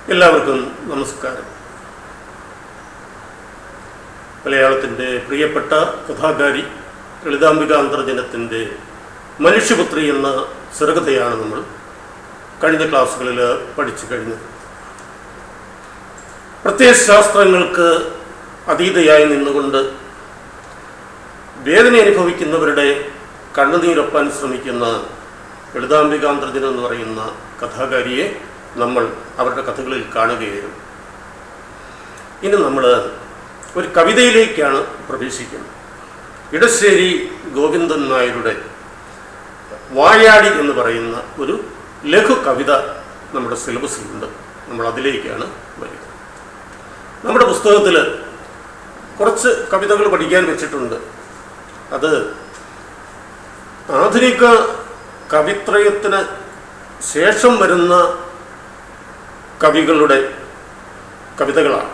എല്ലാവർക്കും നമസ്കാരം. മലയാളത്തിൻ്റെ പ്രിയപ്പെട്ട കഥാകാരി ലളിതാംബിക അന്തർജനത്തിൻ്റെ മനുഷ്യപുത്രി എന്ന ചെറുകഥയാണ് നമ്മൾ കഴിഞ്ഞ ക്ലാസ്സുകളിൽ പഠിച്ചു കഴിഞ്ഞത്. പ്രത്യയശാസ്ത്രങ്ങൾക്ക് അതീതയായി നിന്നുകൊണ്ട് വേദന അനുഭവിക്കുന്നവരുടെ കണ്ണുനീരൊപ്പാൻ ശ്രമിക്കുന്ന ലളിതാംബിക അന്തർജനം എന്ന് പറയുന്ന കഥാകാരിയെ നമ്മൾ അവരുടെ കഥകളിൽ കാണുകയായിരുന്നു. ഇനി നമ്മൾ ഒരു കവിതയിലേക്കാണ് പ്രവേശിക്കുന്നത്. ഇടശ്ശേരി ഗോവിന്ദൻ നായരുടെ വായാടി എന്ന് പറയുന്ന ഒരു ലഘു കവിത നമ്മുടെ സിലബസിലുണ്ട്. നമ്മൾ അതിലേക്കാണ് വരുന്നത്. നമ്മുടെ പുസ്തകത്തിൽ കുറച്ച് കവിതകൾ പഠിക്കാൻ വെച്ചിട്ടുണ്ട്. അത് ആധുനിക കവിത്രയത്തിന് ശേഷം വരുന്ന കവികളുടെ കവിതകളാണ്.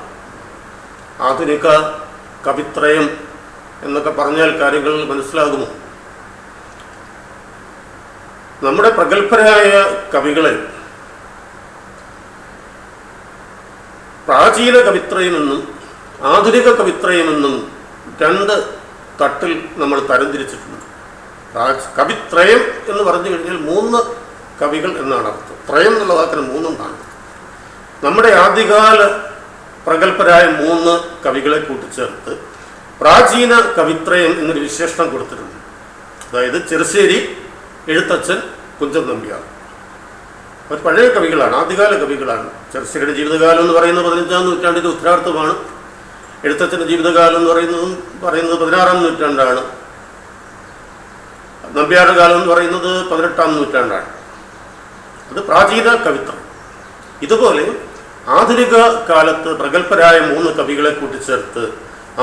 ആധുനിക കവിത്രയം എന്നൊക്കെ പറഞ്ഞാൽ കാര്യങ്ങൾ മനസ്സിലാകുമോ? നമ്മുടെ പ്രഗത്ഭരായ കവികളെ പ്രാചീന കവിത്രയമെന്നും ആധുനിക കവിത്രയമെന്നും രണ്ട് തട്ടിൽ നമ്മൾ തരംതിരിച്ചിട്ടുണ്ട്. കവിത്രയം എന്ന് പറഞ്ഞു കഴിഞ്ഞാൽ മൂന്ന് കവികൾ എന്നാണ് അർത്ഥം. ത്രയം എന്നുള്ള വാക്കിന് മൂന്നെന്നാണ്. നമ്മുടെ ആദ്യകാല പ്രഗത്ഭരായ മൂന്ന് കവികളെ കൂട്ടിച്ചേർത്ത് പ്രാചീന കവിത്രയം എന്നൊരു വിശേഷണം കൊടുത്തിട്ടുണ്ട്. അതായത് ചെറുശ്ശേരി എഴുത്തച്ഛൻ, കുഞ്ചൻ നമ്പ്യാർ. അവർ പഴയ കവികളാണ്, ആദ്യകാല കവികളാണ്. ചെറുശ്ശേരിയുടെ ജീവിതകാലം എന്ന് പറയുന്നത് 15-ാം നൂറ്റാണ്ടിൻ്റെ ഉത്തരാർത്ഥമാണ്. എഴുത്തച്ഛൻ്റെ ജീവിതകാലം എന്ന് പറയുന്നത് 16-ാം നൂറ്റാണ്ടാണ്. നമ്പ്യാരുടെ കാലം എന്ന് പറയുന്നത് 18-ാം നൂറ്റാണ്ടാണ്. അത് പ്രാചീന കവിത്രം. ഇതുപോലെ ആധുനിക കാലത്ത് പ്രഗത്ഭരായ മൂന്ന് കവികളെ കൂട്ടിച്ചേർത്ത്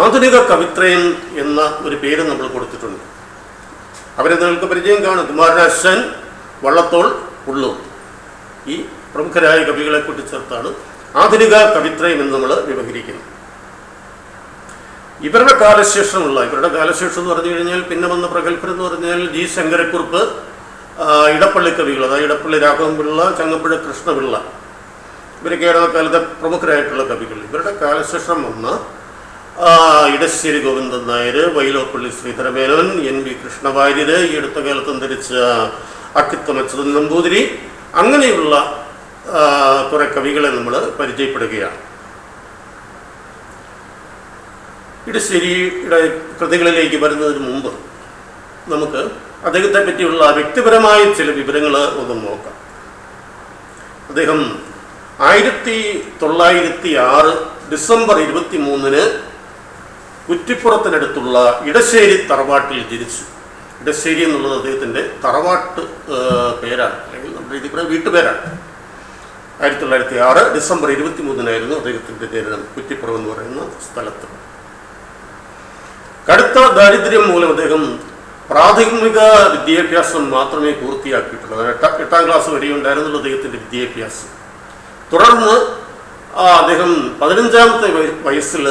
ആധുനിക കവിത്രയൻ എന്ന ഒരു പേര് നമ്മൾ കൊടുത്തിട്ടുണ്ട്. അവരെ നിങ്ങൾക്ക് പരിചയം കാണും. കുമാരനാശാൻ, വള്ളത്തോൾ, ഉള്ളൂർ. ഈ പ്രമുഖരായ കവികളെ കൂട്ടിച്ചേർത്താണ് ആധുനിക കവിത്രയം എന്ന് നമ്മൾ വ്യവഹരിക്കുന്നത്. ഇവരുടെ കാലശേഷം എന്ന് പറഞ്ഞു കഴിഞ്ഞാൽ പിന്നെ വന്ന പ്രഗത്ഭരെന്ന് പറഞ്ഞാൽ ജി ശങ്കരക്കുറുപ്പ്, ഇടപ്പള്ളി കവികൾ, അതായത് ഇടപ്പള്ളി രാഘവൻപിള്ള, ചങ്ങമ്പുഴ കൃഷ്ണപിള്ള, ഇവരൊക്കെയാണ് കാലത്തെ പ്രമുഖരായിട്ടുള്ള കവികൾ. ഇവരുടെ കാലശേഷം വന്ന ഇടശ്ശേരി ഗോവിന്ദൻ നായർ, വൈലോപ്പള്ളി ശ്രീധരമേനോൻ, NV കൃഷ്ണവാര്യർ, ഈ അടുത്ത കാലത്ത് അന്തരിച്ച അക്കിത്തം അച്യുതൻ നമ്പൂതിരി, അങ്ങനെയുള്ള കുറെ കവികളെ നമ്മൾ പരിചയപ്പെടുകയാണ്. ഇടശ്ശേരിയുടെ കൃതികളിലേക്ക് വരുന്നതിന് മുമ്പ് നമുക്ക് അദ്ദേഹത്തെ പറ്റിയുള്ള വ്യക്തിപരമായ ചില വിവരങ്ങൾ ഒന്ന് നോക്കാം. അദ്ദേഹം 1906 ഡിസംബർ 23 കുറ്റിപ്പുറത്തിനടുത്തുള്ള ഇടശ്ശേരി തറവാട്ടിൽ ജനിച്ചു. ഇടശ്ശേരി എന്നുള്ളത് അദ്ദേഹത്തിൻ്റെ തറവാട്ട് പേരാണ്, അല്ലെങ്കിൽ നമ്മുടെ ഇതിൽ കൂടെ വീട്ടുപേരാണ്. 1906 ഡിസംബർ 23 അദ്ദേഹത്തിൻ്റെ ജനനം കുറ്റിപ്പുറം എന്ന് പറയുന്ന സ്ഥലത്ത്. കടുത്ത ദാരിദ്ര്യം മൂലം അദ്ദേഹം പ്രാഥമിക വിദ്യാഭ്യാസം മാത്രമേ പൂർത്തിയാക്കിയിട്ടുള്ളൂ. 8ാം ക്ലാസ് വരെ ഉണ്ടായിരുന്നുള്ളൂ അദ്ദേഹത്തിൻ്റെ വിദ്യാഭ്യാസം. തുടർന്ന് അദ്ദേഹം 15ാമത്തെ വയസ്സിൽ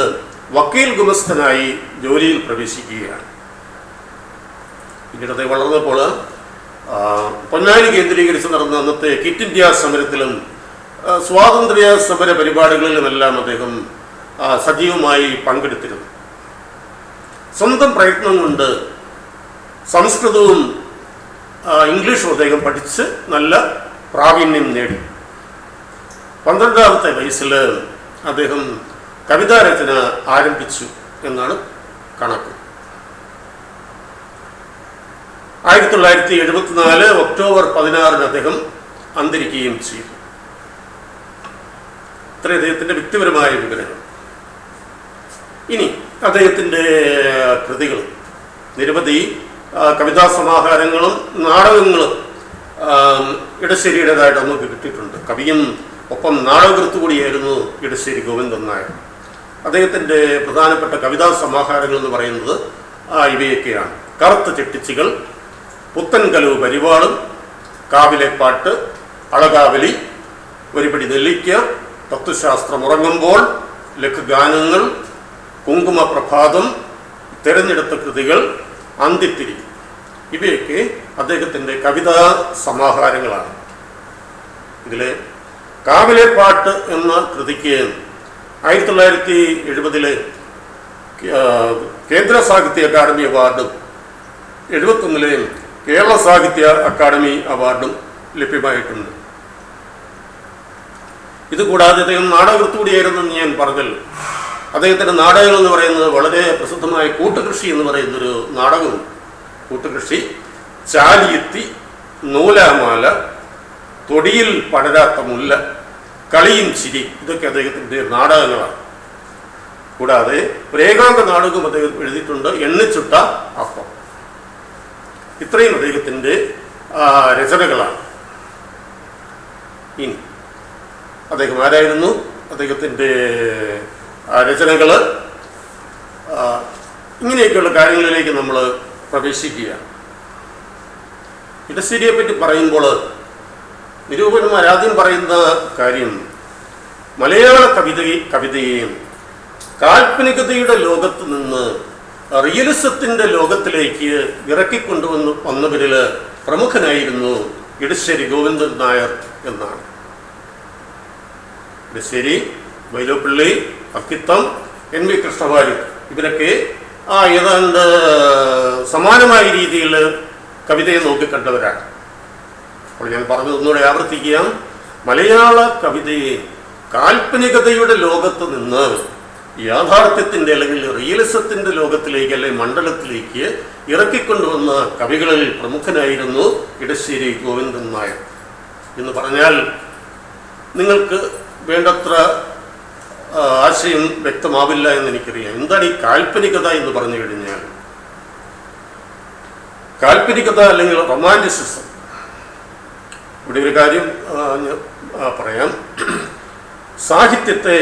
വക്കീൽ ഗുമസ്തനായി ജോലിയിൽ പ്രവേശിക്കുകയാണ്. പിന്നീട് അദ്ദേഹം വളർന്നപ്പോൾ പൊന്നാനി കേന്ദ്രീകരിച്ച് നടന്ന അന്നത്തെ ക്വിറ്റ് ഇന്ത്യ സമരത്തിലും സ്വാതന്ത്ര്യ സമര പരിപാടികളിലുമെല്ലാം അദ്ദേഹം സജീവമായി പങ്കെടുത്തിരുന്നു. സ്വന്തം പ്രയത്നം കൊണ്ട് സംസ്കൃതവും ഇംഗ്ലീഷും അദ്ദേഹം പഠിച്ച് നല്ല പ്രാവീണ്യം നേടി. 12ാമത്തെ വയസ്സിൽ അദ്ദേഹം കവിതാരചന ആരംഭിച്ചു എന്നാണ് കണക്ക്. 1974 ഒക്ടോബർ 16 അദ്ദേഹം അന്തരിക്കുകയും ചെയ്തു. ഇത്ര അദ്ദേഹത്തിൻ്റെ വ്യക്തിപരമായ വിവരങ്ങൾ. ഇനി അദ്ദേഹത്തിൻ്റെ കൃതികൾ നിരവധി കവിതാ സമാഹാരങ്ങളും നാടകങ്ങളും ഇടശ്ശേരിയുടേതായിട്ട് നമുക്ക് കിട്ടിയിട്ടുണ്ട്. കവിയും ഒപ്പം നാടകൃത്ത് കൂടിയായിരുന്നു ഇടശ്ശേരി ഗോവിന്ദൻ നായർ. അദ്ദേഹത്തിൻ്റെ പ്രധാനപ്പെട്ട കവിതാ സമാഹാരങ്ങൾ എന്ന് പറയുന്നത് ഇവയൊക്കെയാണ്: കറുത്ത ചെട്ടിച്ചികൾ, പുത്തൻകലവ് പരിവാളും, കാവിലെ പാട്ട്, അളകാവലി, ഒരുപിടി നെല്ലിക്ക, തത്വശാസ്ത്രം ഉറങ്ങുമ്പോൾ, ലഘുഗാനങ്ങൾ, കുങ്കുമ പ്രഭാതം, തിരഞ്ഞെടുത്ത കൃതികൾ, അന്തിത്തിരി. ഇവയൊക്കെ അദ്ദേഹത്തിൻ്റെ കവിതാ സമാഹാരങ്ങളാണ്. ഇതിലെ കാവിലെ പാട്ട് എന്ന കൃതിക്ക് 1970 കേന്ദ്ര സാഹിത്യ അക്കാദമി അവാർഡും 1971 കേരള സാഹിത്യ അക്കാദമി അവാർഡും ലഭ്യമായിട്ടുണ്ട്. ഇതുകൂടാതെ അദ്ദേഹം നാടകൃത്ത് കൂടിയായിരുന്നെന്ന് ഞാൻ പറഞ്ഞല്ലോ. അദ്ദേഹത്തിൻ്റെ നാടകങ്ങൾ എന്ന് പറയുന്നത് വളരെ പ്രസിദ്ധമായ കൂട്ടുകൃഷി എന്ന് പറയുന്നൊരു നാടകവും, കൂട്ടുകൃഷി, ചാലിയെത്തി, നൂലാമാല, തൊടിയിൽ പടരാത്ത മുല്ല, കളിയും ചിരി, ഇതൊക്കെ അദ്ദേഹത്തിൻ്റെ നാടകങ്ങളാണ്. കൂടാതെ ഒരു ഏകാംഗ നാടകവും അദ്ദേഹം എഴുതിയിട്ടുണ്ട്, എണ്ണിച്ചുട്ട അപ്പം. ഇത്രയും അദ്ദേഹത്തിൻ്റെ രചനകളാണ്. ഇനി അദ്ദേഹം ആരായിരുന്നു? അദ്ദേഹത്തിൻ്റെ രചനകൾ ഇങ്ങനെയൊക്കെയുള്ള കാര്യങ്ങളിലേക്ക് നമ്മൾ പ്രവേശിക്കുകയാണ്. ഇടശ്ശേരിയെ പറ്റി പറയുമ്പോൾ നിരൂപകന്മാർ ആദ്യം പറയുന്ന കാര്യം മലയാള കവിതയെയും കാൽപ്പനികതയുടെ ലോകത്ത് നിന്ന് റിയലിസത്തിൻ്റെ ലോകത്തിലേക്ക് വന്നവരിൽ പ്രമുഖനായിരുന്നു ഇടശ്ശേരി ഗോവിന്ദൻ നായർ എന്നാണ്. ഇടശ്ശേരി, വൈലോപ്പിള്ളി, അക്കിത്തം, NV കൃഷ്ണവാര്യർ ഇവരൊക്കെ ഏതാണ്ട് സമാനമായ രീതിയിൽ കവിതയെ നോക്കിക്കണ്ടവരാണ്. അപ്പോൾ ഞാൻ പറഞ്ഞത് ഒന്നുകൂടെ ആവർത്തിക്കാം. മലയാള കവിതയെ കാൽപ്പനികതയുടെ ലോകത്ത് നിന്ന് യാഥാർത്ഥ്യത്തിൻ്റെ അല്ലെങ്കിൽ റിയലിസത്തിൻ്റെ ലോകത്തിലേക്ക് അല്ലെങ്കിൽ മണ്ഡലത്തിലേക്ക് ഇറക്കിക്കൊണ്ടുവന്ന കവികളിൽ പ്രമുഖനായിരുന്നു ഇടശ്ശേരി ഗോവിന്ദൻ നായർ. എന്ന് പറഞ്ഞാൽ നിങ്ങൾക്ക് വേണ്ടത്ര ആശയം വ്യക്തമാവില്ല എന്ന് എനിക്കറിയാം. എന്താണ് ഈ കാൽപ്പനികത എന്ന് പറഞ്ഞു കഴിഞ്ഞാൽ? കാൽപ്പനികത അല്ലെങ്കിൽ റൊമാൻറ്റിസിസം. ഇവിടെ ഒരു കാര്യം പറയാം. സാഹിത്യത്തെ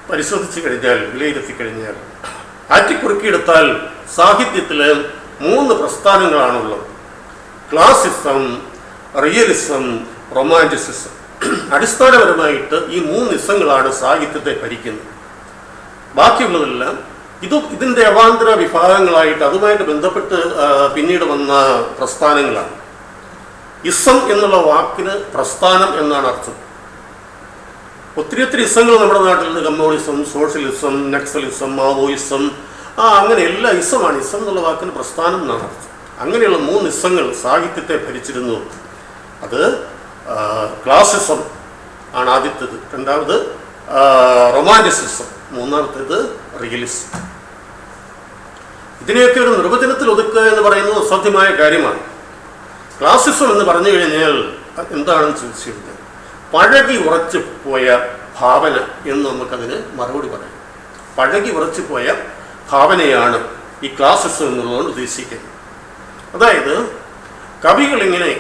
പരിശോധിച്ചു കഴിഞ്ഞാൽ, വിലയിരുത്തി കഴിഞ്ഞാൽ, ആറ്റിക്കുറുക്കിയെടുത്താൽ സാഹിത്യത്തിൽ 3 പ്രസ്ഥാനങ്ങളാണുള്ളത്: ക്ലാസിസം, റിയലിസം, റൊമാൻറ്റിസിസം. അടിസ്ഥാനപരമായിട്ട് ഈ 3 ഇസങ്ങളാണ് സാഹിത്യത്തെ ഭരിക്കുന്നത്. ബാക്കിയുള്ളതെല്ലാം ഇതിൻ്റെ അവാന്തര വിഭാഗങ്ങളായിട്ട് അതുമായിട്ട് ബന്ധപ്പെട്ട് പിന്നീട് വന്ന പ്രസ്ഥാനങ്ങളാണ്. ഇസം എന്നുള്ള വാക്കിന് പ്രസ്ഥാനം എന്നാണ് അർത്ഥം. ഒത്തിരി ഇസങ്ങൾ നമ്മുടെ നാട്ടിൽ കമ്മ്യൂണിസം, സോഷ്യലിസം, നക്സലിസം, മാവോയിസം, അങ്ങനെ എല്ലാ ഇസമാണ്. ഇസം എന്നുള്ള വാക്കിന് പ്രസ്ഥാനം എന്നാണ് അർത്ഥം. അങ്ങനെയുള്ള 3 ഇസങ്ങൾ സാഹിത്യത്തെ ഭരിച്ചിരുന്നു. അത് ക്ലാസിസം ആണ് ആദ്യത്തേത്, രണ്ടാമത് റൊമാൻറ്റിസിസം, മൂന്നാമത്തേത് റിയലിസം. ഇതിനെയൊക്കെ ഒരു നിർവചനത്തിൽ ഒതുക്കുക എന്ന് പറയുന്നത് അസാധ്യമായ കാര്യമാണ്. ക്ലാസിസം എന്ന് പറഞ്ഞു കഴിഞ്ഞാൽ എന്താണെന്ന് ചോദിച്ചു കഴിഞ്ഞാൽ പഴകി ഉറച്ചു പോയ ഭാവന എന്ന് നമുക്കതിന് മറുപടി പറയാം. പഴകി ഉറച്ചു പോയ ഭാവനയാണ് ഈ ക്ലാസിസം എന്നുള്ളതുകൊണ്ട് ഉദ്ദേശിക്കുന്നത്. അതായത് കവികളിങ്ങനെ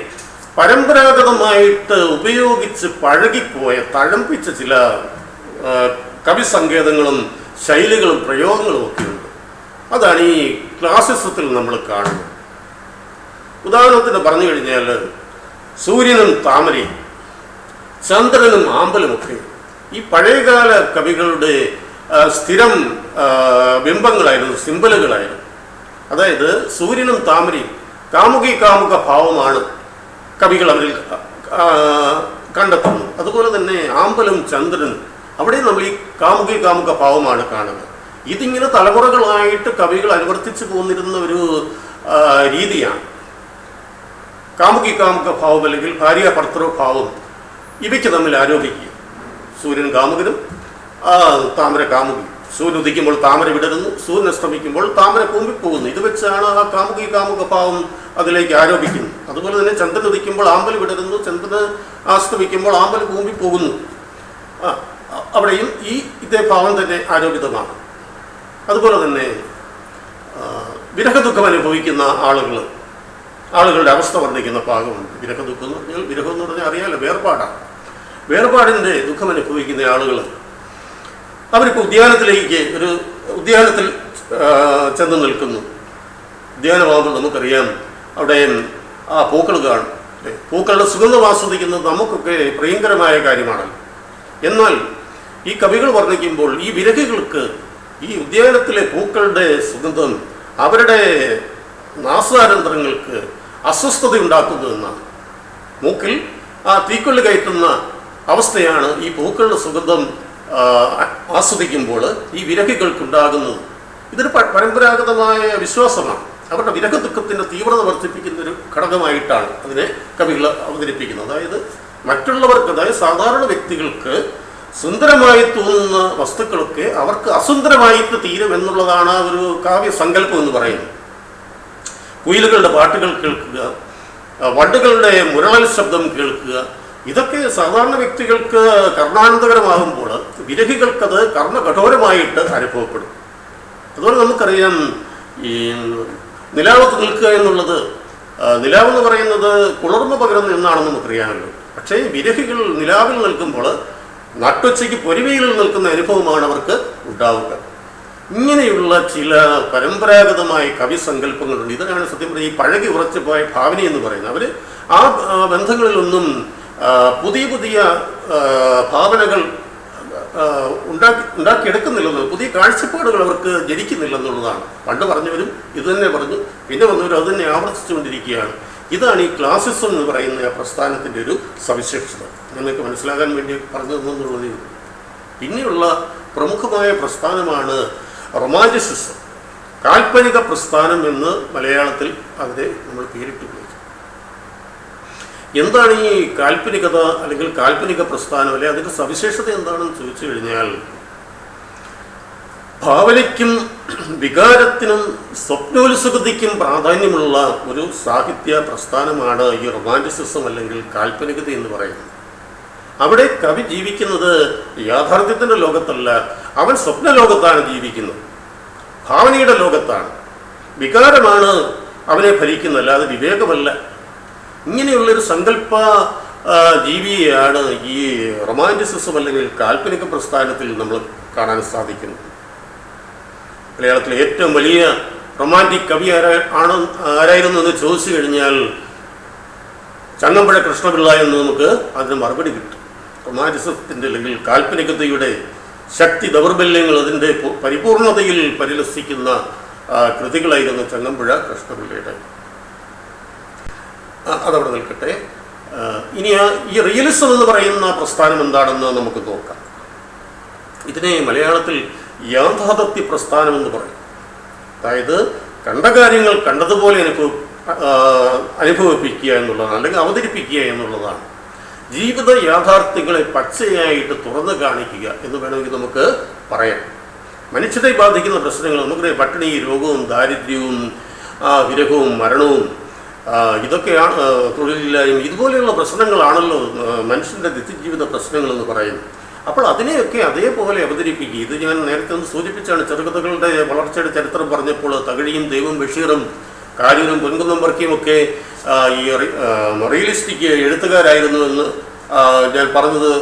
പരമ്പരാഗതമായിട്ട് ഉപയോഗിച്ച് പഴകിപ്പോയ, തഴമ്പിച്ച ചില കവി സങ്കേതങ്ങളും ശൈലികളും പ്രയോഗങ്ങളും ഒക്കെയുണ്ട്. അതാണ് ഈ ക്ലാസിസത്തിൽ നമ്മൾ കാണുന്നത്. ഉദാഹരണത്തിന് പറഞ്ഞു കഴിഞ്ഞാൽ സൂര്യനും താമരയും, ചന്ദ്രനും ആമ്പലുമൊക്കെ ഈ പഴയകാല കവികളുടെ സ്ഥിരം ബിംബങ്ങളായിരുന്നു, സിംബലുകളായിരുന്നു. അതായത് സൂര്യനും താമരയും കാമുക ഭാവമാണ് കവികൾ അവരിൽ കണ്ടെത്തുന്നത്. അതുപോലെ തന്നെ ആമ്പലും ചന്ദ്രനും അവിടെ നമ്മൾ ഈ കാമുക ഭാവമാണ് കാണുന്നത്. ഇതിങ്ങനെ തലമുറകളായിട്ട് കവികൾ അനുവർത്തിച്ചു പോന്നിരുന്ന ഒരു രീതിയാണ്. കാമുക ഭാവം അല്ലെങ്കിൽ ഭാര്യ ഭർത്തൃഭാവം ഇവയ്ക്ക് തമ്മിൽ ആരോപിക്കുക. സൂര്യൻ കാമുകനും താമര കാമുകി. സൂര്യൻ ഉദിക്കുമ്പോൾ താമര വിടരുന്നു, സൂര്യൻ അസ്തമിക്കുമ്പോൾ താമര കൂമ്പിപ്പോകുന്നു. ഇത് വെച്ചാണ് ആ കാമുക ഭാവം അതിലേക്ക് ആരോപിക്കുന്നത്. അതുപോലെ തന്നെ ചന്ദ്രൻ ഉദിക്കുമ്പോൾ ആമ്പൽ വിടരുന്നു, ചന്ദ്രന് അസ്തമിക്കുമ്പോൾ ആമ്പൽ കൂമ്പിപ്പോകുന്നു. അവിടെയും ഇതേ ഭാവം തന്നെ ആരോപിതമാണ്. അതുപോലെ തന്നെ വിരഹദുഃഖം അനുഭവിക്കുന്ന ആളുകളുടെ അവസ്ഥ വർണ്ണിക്കുന്ന ഭാഗമുണ്ട്. വിരഹദുഃഖം എന്ന് പറഞ്ഞാൽ, വിരഹം എന്ന് പറഞ്ഞാൽ അറിയാമല്ലോ, വേർപാടാണ്. വേർപാടിൻ്റെ ദുഃഖം അനുഭവിക്കുന്ന ആളുകൾ അവരിപ്പോൾ ഉദ്യാനത്തിൽ ചെന്ന് നിൽക്കുന്നു. ഉദ്യാനമാകുമ്പോൾ നമുക്കറിയാം അവിടെ പൂക്കൾ കാണും. പൂക്കളുടെ സുഗന്ധം ആസ്വദിക്കുന്നത് നമുക്കൊക്കെ പ്രിയങ്കരമായ കാര്യമാണല്ലോ. എന്നാൽ ഈ കവികൾ വർണ്ണിക്കുമ്പോൾ ഈ വിരഹികൾക്ക് ഈ ഉദ്യാനത്തിലെ പൂക്കളുടെ സുഗന്ധം അവരുടെ നാസാരന്ധ്രങ്ങൾക്ക് അസ്വസ്ഥത ഉണ്ടാക്കുന്നു എന്നാണ്. മൂക്കിൽ തീക്കൊള്ളി കയറ്റുന്ന അവസ്ഥയാണ് ഈ പൂക്കളുടെ സുഗന്ധം ആസ്വദിക്കുമ്പോൾ ഈ വിരഹികൾക്കുണ്ടാകുന്നത്. ഇതൊരു പരമ്പരാഗതമായ വിശ്വാസമാണ്. അവരുടെ വിരഹ ദുഃഖത്തിൻ്റെ തീവ്രത വർദ്ധിപ്പിക്കുന്ന ഒരു ഘടകമായിട്ടാണ് അതിനെ കവികൾ അവതരിപ്പിക്കുന്നത്. അതായത് മറ്റുള്ളവർക്ക്, അതായത് സാധാരണ വ്യക്തികൾക്ക് സുന്ദരമായി തോന്നുന്ന വസ്തുക്കളൊക്കെ അവർക്ക് അസുന്ദരമായിട്ട് തീരും എന്നുള്ളതാണ് ഒരു കാവ്യസങ്കല്പം എന്ന് പറയുന്നത്. കുയിലുകളുടെ പാട്ടുകൾ കേൾക്കുക, വണ്ടുകളുടെ മുരളൽ ശബ്ദം കേൾക്കുക, ഇതൊക്കെ സാധാരണ വ്യക്തികൾക്ക് കർണാനന്ദകരമാകുമ്പോൾ വിരഹികൾക്കത് കർമ്മകഠോരമായിട്ട് അനുഭവപ്പെടും. അതുപോലെ നമുക്കറിയാം, ഈ നിലാവത്ത് നിൽക്കുക എന്നുള്ളത്, നിലാവെന്ന് പറയുന്നത് കുളിർമ പകരുന്ന എന്നാണെന്ന് നമുക്കറിയാമല്ലോ. പക്ഷേ വിരഹികൾ നിലാവിൽ നിൽക്കുമ്പോൾ നട്ടുച്ചയ്ക്ക് പൊരിവെയിലിൽ നിൽക്കുന്ന അനുഭവമാണ് അവർക്ക് ഉണ്ടാവുക. ഇങ്ങനെയുള്ള ചില പരമ്പരാഗതമായ കവിസങ്കല്പങ്ങളുണ്ട്. ഇതിനാണ് സത്യം പറഞ്ഞാൽ ഈ പഴകി ഉറച്ചു പോയ ഭാവന എന്ന് പറയുന്നത്. അവർ ആ ബന്ധങ്ങളിലൊന്നും പുതിയ പുതിയ ഭാവനകൾ ഉണ്ടാക്കിയെടുക്കുന്നില്ലെന്നുള്ളത്, പുതിയ കാഴ്ചപ്പാടുകൾ അവർക്ക് ജനിക്കുന്നില്ലെന്നുള്ളതാണ്. പണ്ട് പറഞ്ഞവരും ഇത് തന്നെ പറഞ്ഞു, പിന്നെ വന്നവരും അത് തന്നെ ആവർത്തിച്ചുകൊണ്ടിരിക്കുകയാണ്. ഇതാണ് ഈ ക്ലാസിസം എന്ന് പറയുന്ന ആ പ്രസ്ഥാനത്തിൻ്റെ ഒരു സവിശേഷത. നിങ്ങൾക്ക് മനസ്സിലാകാൻ വേണ്ടി പറഞ്ഞു തന്നെന്നുള്ളത്. പിന്നെയുള്ള പ്രമുഖമായ പ്രസ്ഥാനമാണ് റൊമാൻറ്റിസിസം, കാൽപ്പനിക പ്രസ്ഥാനം എന്ന് മലയാളത്തിൽ അതിനെ നമ്മൾ പേരിട്ട് വിളിക്കും. എന്താണ് ഈ കാൽപ്പനികത അല്ലെങ്കിൽ കാൽപ്പനിക പ്രസ്ഥാനം, അല്ലെങ്കിൽ അതിൻ്റെ സവിശേഷത എന്താണെന്ന് ചോദിച്ചു കഴിഞ്ഞാൽ, ഭാവനയ്ക്കും വികാരത്തിനും സ്വപ്നോത്സുകതയ്ക്കും പ്രാധാന്യമുള്ള ഒരു സാഹിത്യ പ്രസ്ഥാനമാണ് ഈ റൊമാൻറ്റിസിസം അല്ലെങ്കിൽ കാൽപ്പനികത എന്ന് പറയുന്നത്. അവിടെ കവി ജീവിക്കുന്നത് യാഥാർത്ഥ്യത്തിൻ്റെ ലോകത്തല്ല, അവൻ സ്വപ്നലോകത്താണ് ജീവിക്കുന്നത്, ഭാവനയുടെ ലോകത്താണ്. വികാരമാണ് അവനെ ഭരിക്കുന്നത്, അല്ലാതെ വിവേകമല്ല. ഇങ്ങനെയുള്ളൊരു സങ്കല്പ ജീവിയെയാണ് ഈ റൊമാൻറ്റിസിസം അല്ലെങ്കിൽ കാൽപ്പനിക പ്രസ്ഥാനത്തിൽ നമ്മൾ കാണാൻ സാധിക്കുന്നത്. മലയാളത്തിലെ ഏറ്റവും വലിയ റൊമാൻറ്റിക് കവി ആരായിരുന്നു എന്ന് ചോദിച്ചു കഴിഞ്ഞാൽ ചങ്ങമ്പുഴ കൃഷ്ണപിള്ള എന്ന് നമുക്ക് അതിന് മറുപടി കിട്ടും. റൊമാൻറ്റിസത്തിൻ്റെ അല്ലെങ്കിൽ കാൽപ്പനികതയുടെ ശക്തി ദൗർബല്യങ്ങൾ അതിൻ്റെ പരിപൂർണതയിൽ പരിലസിക്കുന്ന കൃതികളായിരുന്നു ചങ്ങമ്പുഴ കൃഷ്ണപിള്ളയുടെ. അതവിടെ നിൽക്കട്ടെ. ഇനി ഈ റിയലിസം എന്ന് പറയുന്ന പ്രസ്ഥാനം എന്താണെന്ന് നമുക്ക് നോക്കാം. ഇതിനെ മലയാളത്തിൽ യാഥാർത്ഥ്യ പ്രസ്ഥാനം എന്ന് പറയും. അതായത് കണ്ട കാര്യങ്ങൾ കണ്ടതുപോലെ അനുഭവിപ്പിക്കുക എന്നുള്ളതാണ്, അല്ലെങ്കിൽ അവതരിപ്പിക്കുക എന്നുള്ളതാണ്. ജീവിത യാഥാർത്ഥ്യങ്ങളെ പച്ചയായിട്ട് തുറന്നു കാണിക്കുക എന്ന് വേണമെങ്കിൽ നമുക്ക് പറയാം. മനുഷ്യരെ ബാധിക്കുന്ന പ്രശ്നങ്ങൾ നമുക്കറിയാം. പട്ടിണി, രോഗവും ദാരിദ്ര്യവും വിരഹവും മരണവും ഇതൊക്കെയാണ്, തൊഴിലില്ലായ്മ, ഇതുപോലെയുള്ള പ്രശ്നങ്ങളാണല്ലോ മനുഷ്യൻ്റെ നിത്യജീവിത പ്രശ്നങ്ങൾ എന്ന് പറയുന്നത്. അപ്പോൾ അതിനെയൊക്കെ അതേപോലെ അവതരിപ്പിക്കുക. ഇത് ഞാൻ നേരത്തെ ഒന്ന് സൂചിപ്പിച്ചാണ്. ചെറുകഥകളുടെ വളർച്ചയുടെ ചരിത്രം പറഞ്ഞപ്പോൾ തകഴിയും ദൈവം ബഷീറും കാരൂരും പൊൻകുന്നം വർക്കിയും ഒക്കെ ഈ റിയലിസ്റ്റിക് എഴുത്തുകാരായിരുന്നു എന്ന് ഞാൻ പറഞ്ഞത്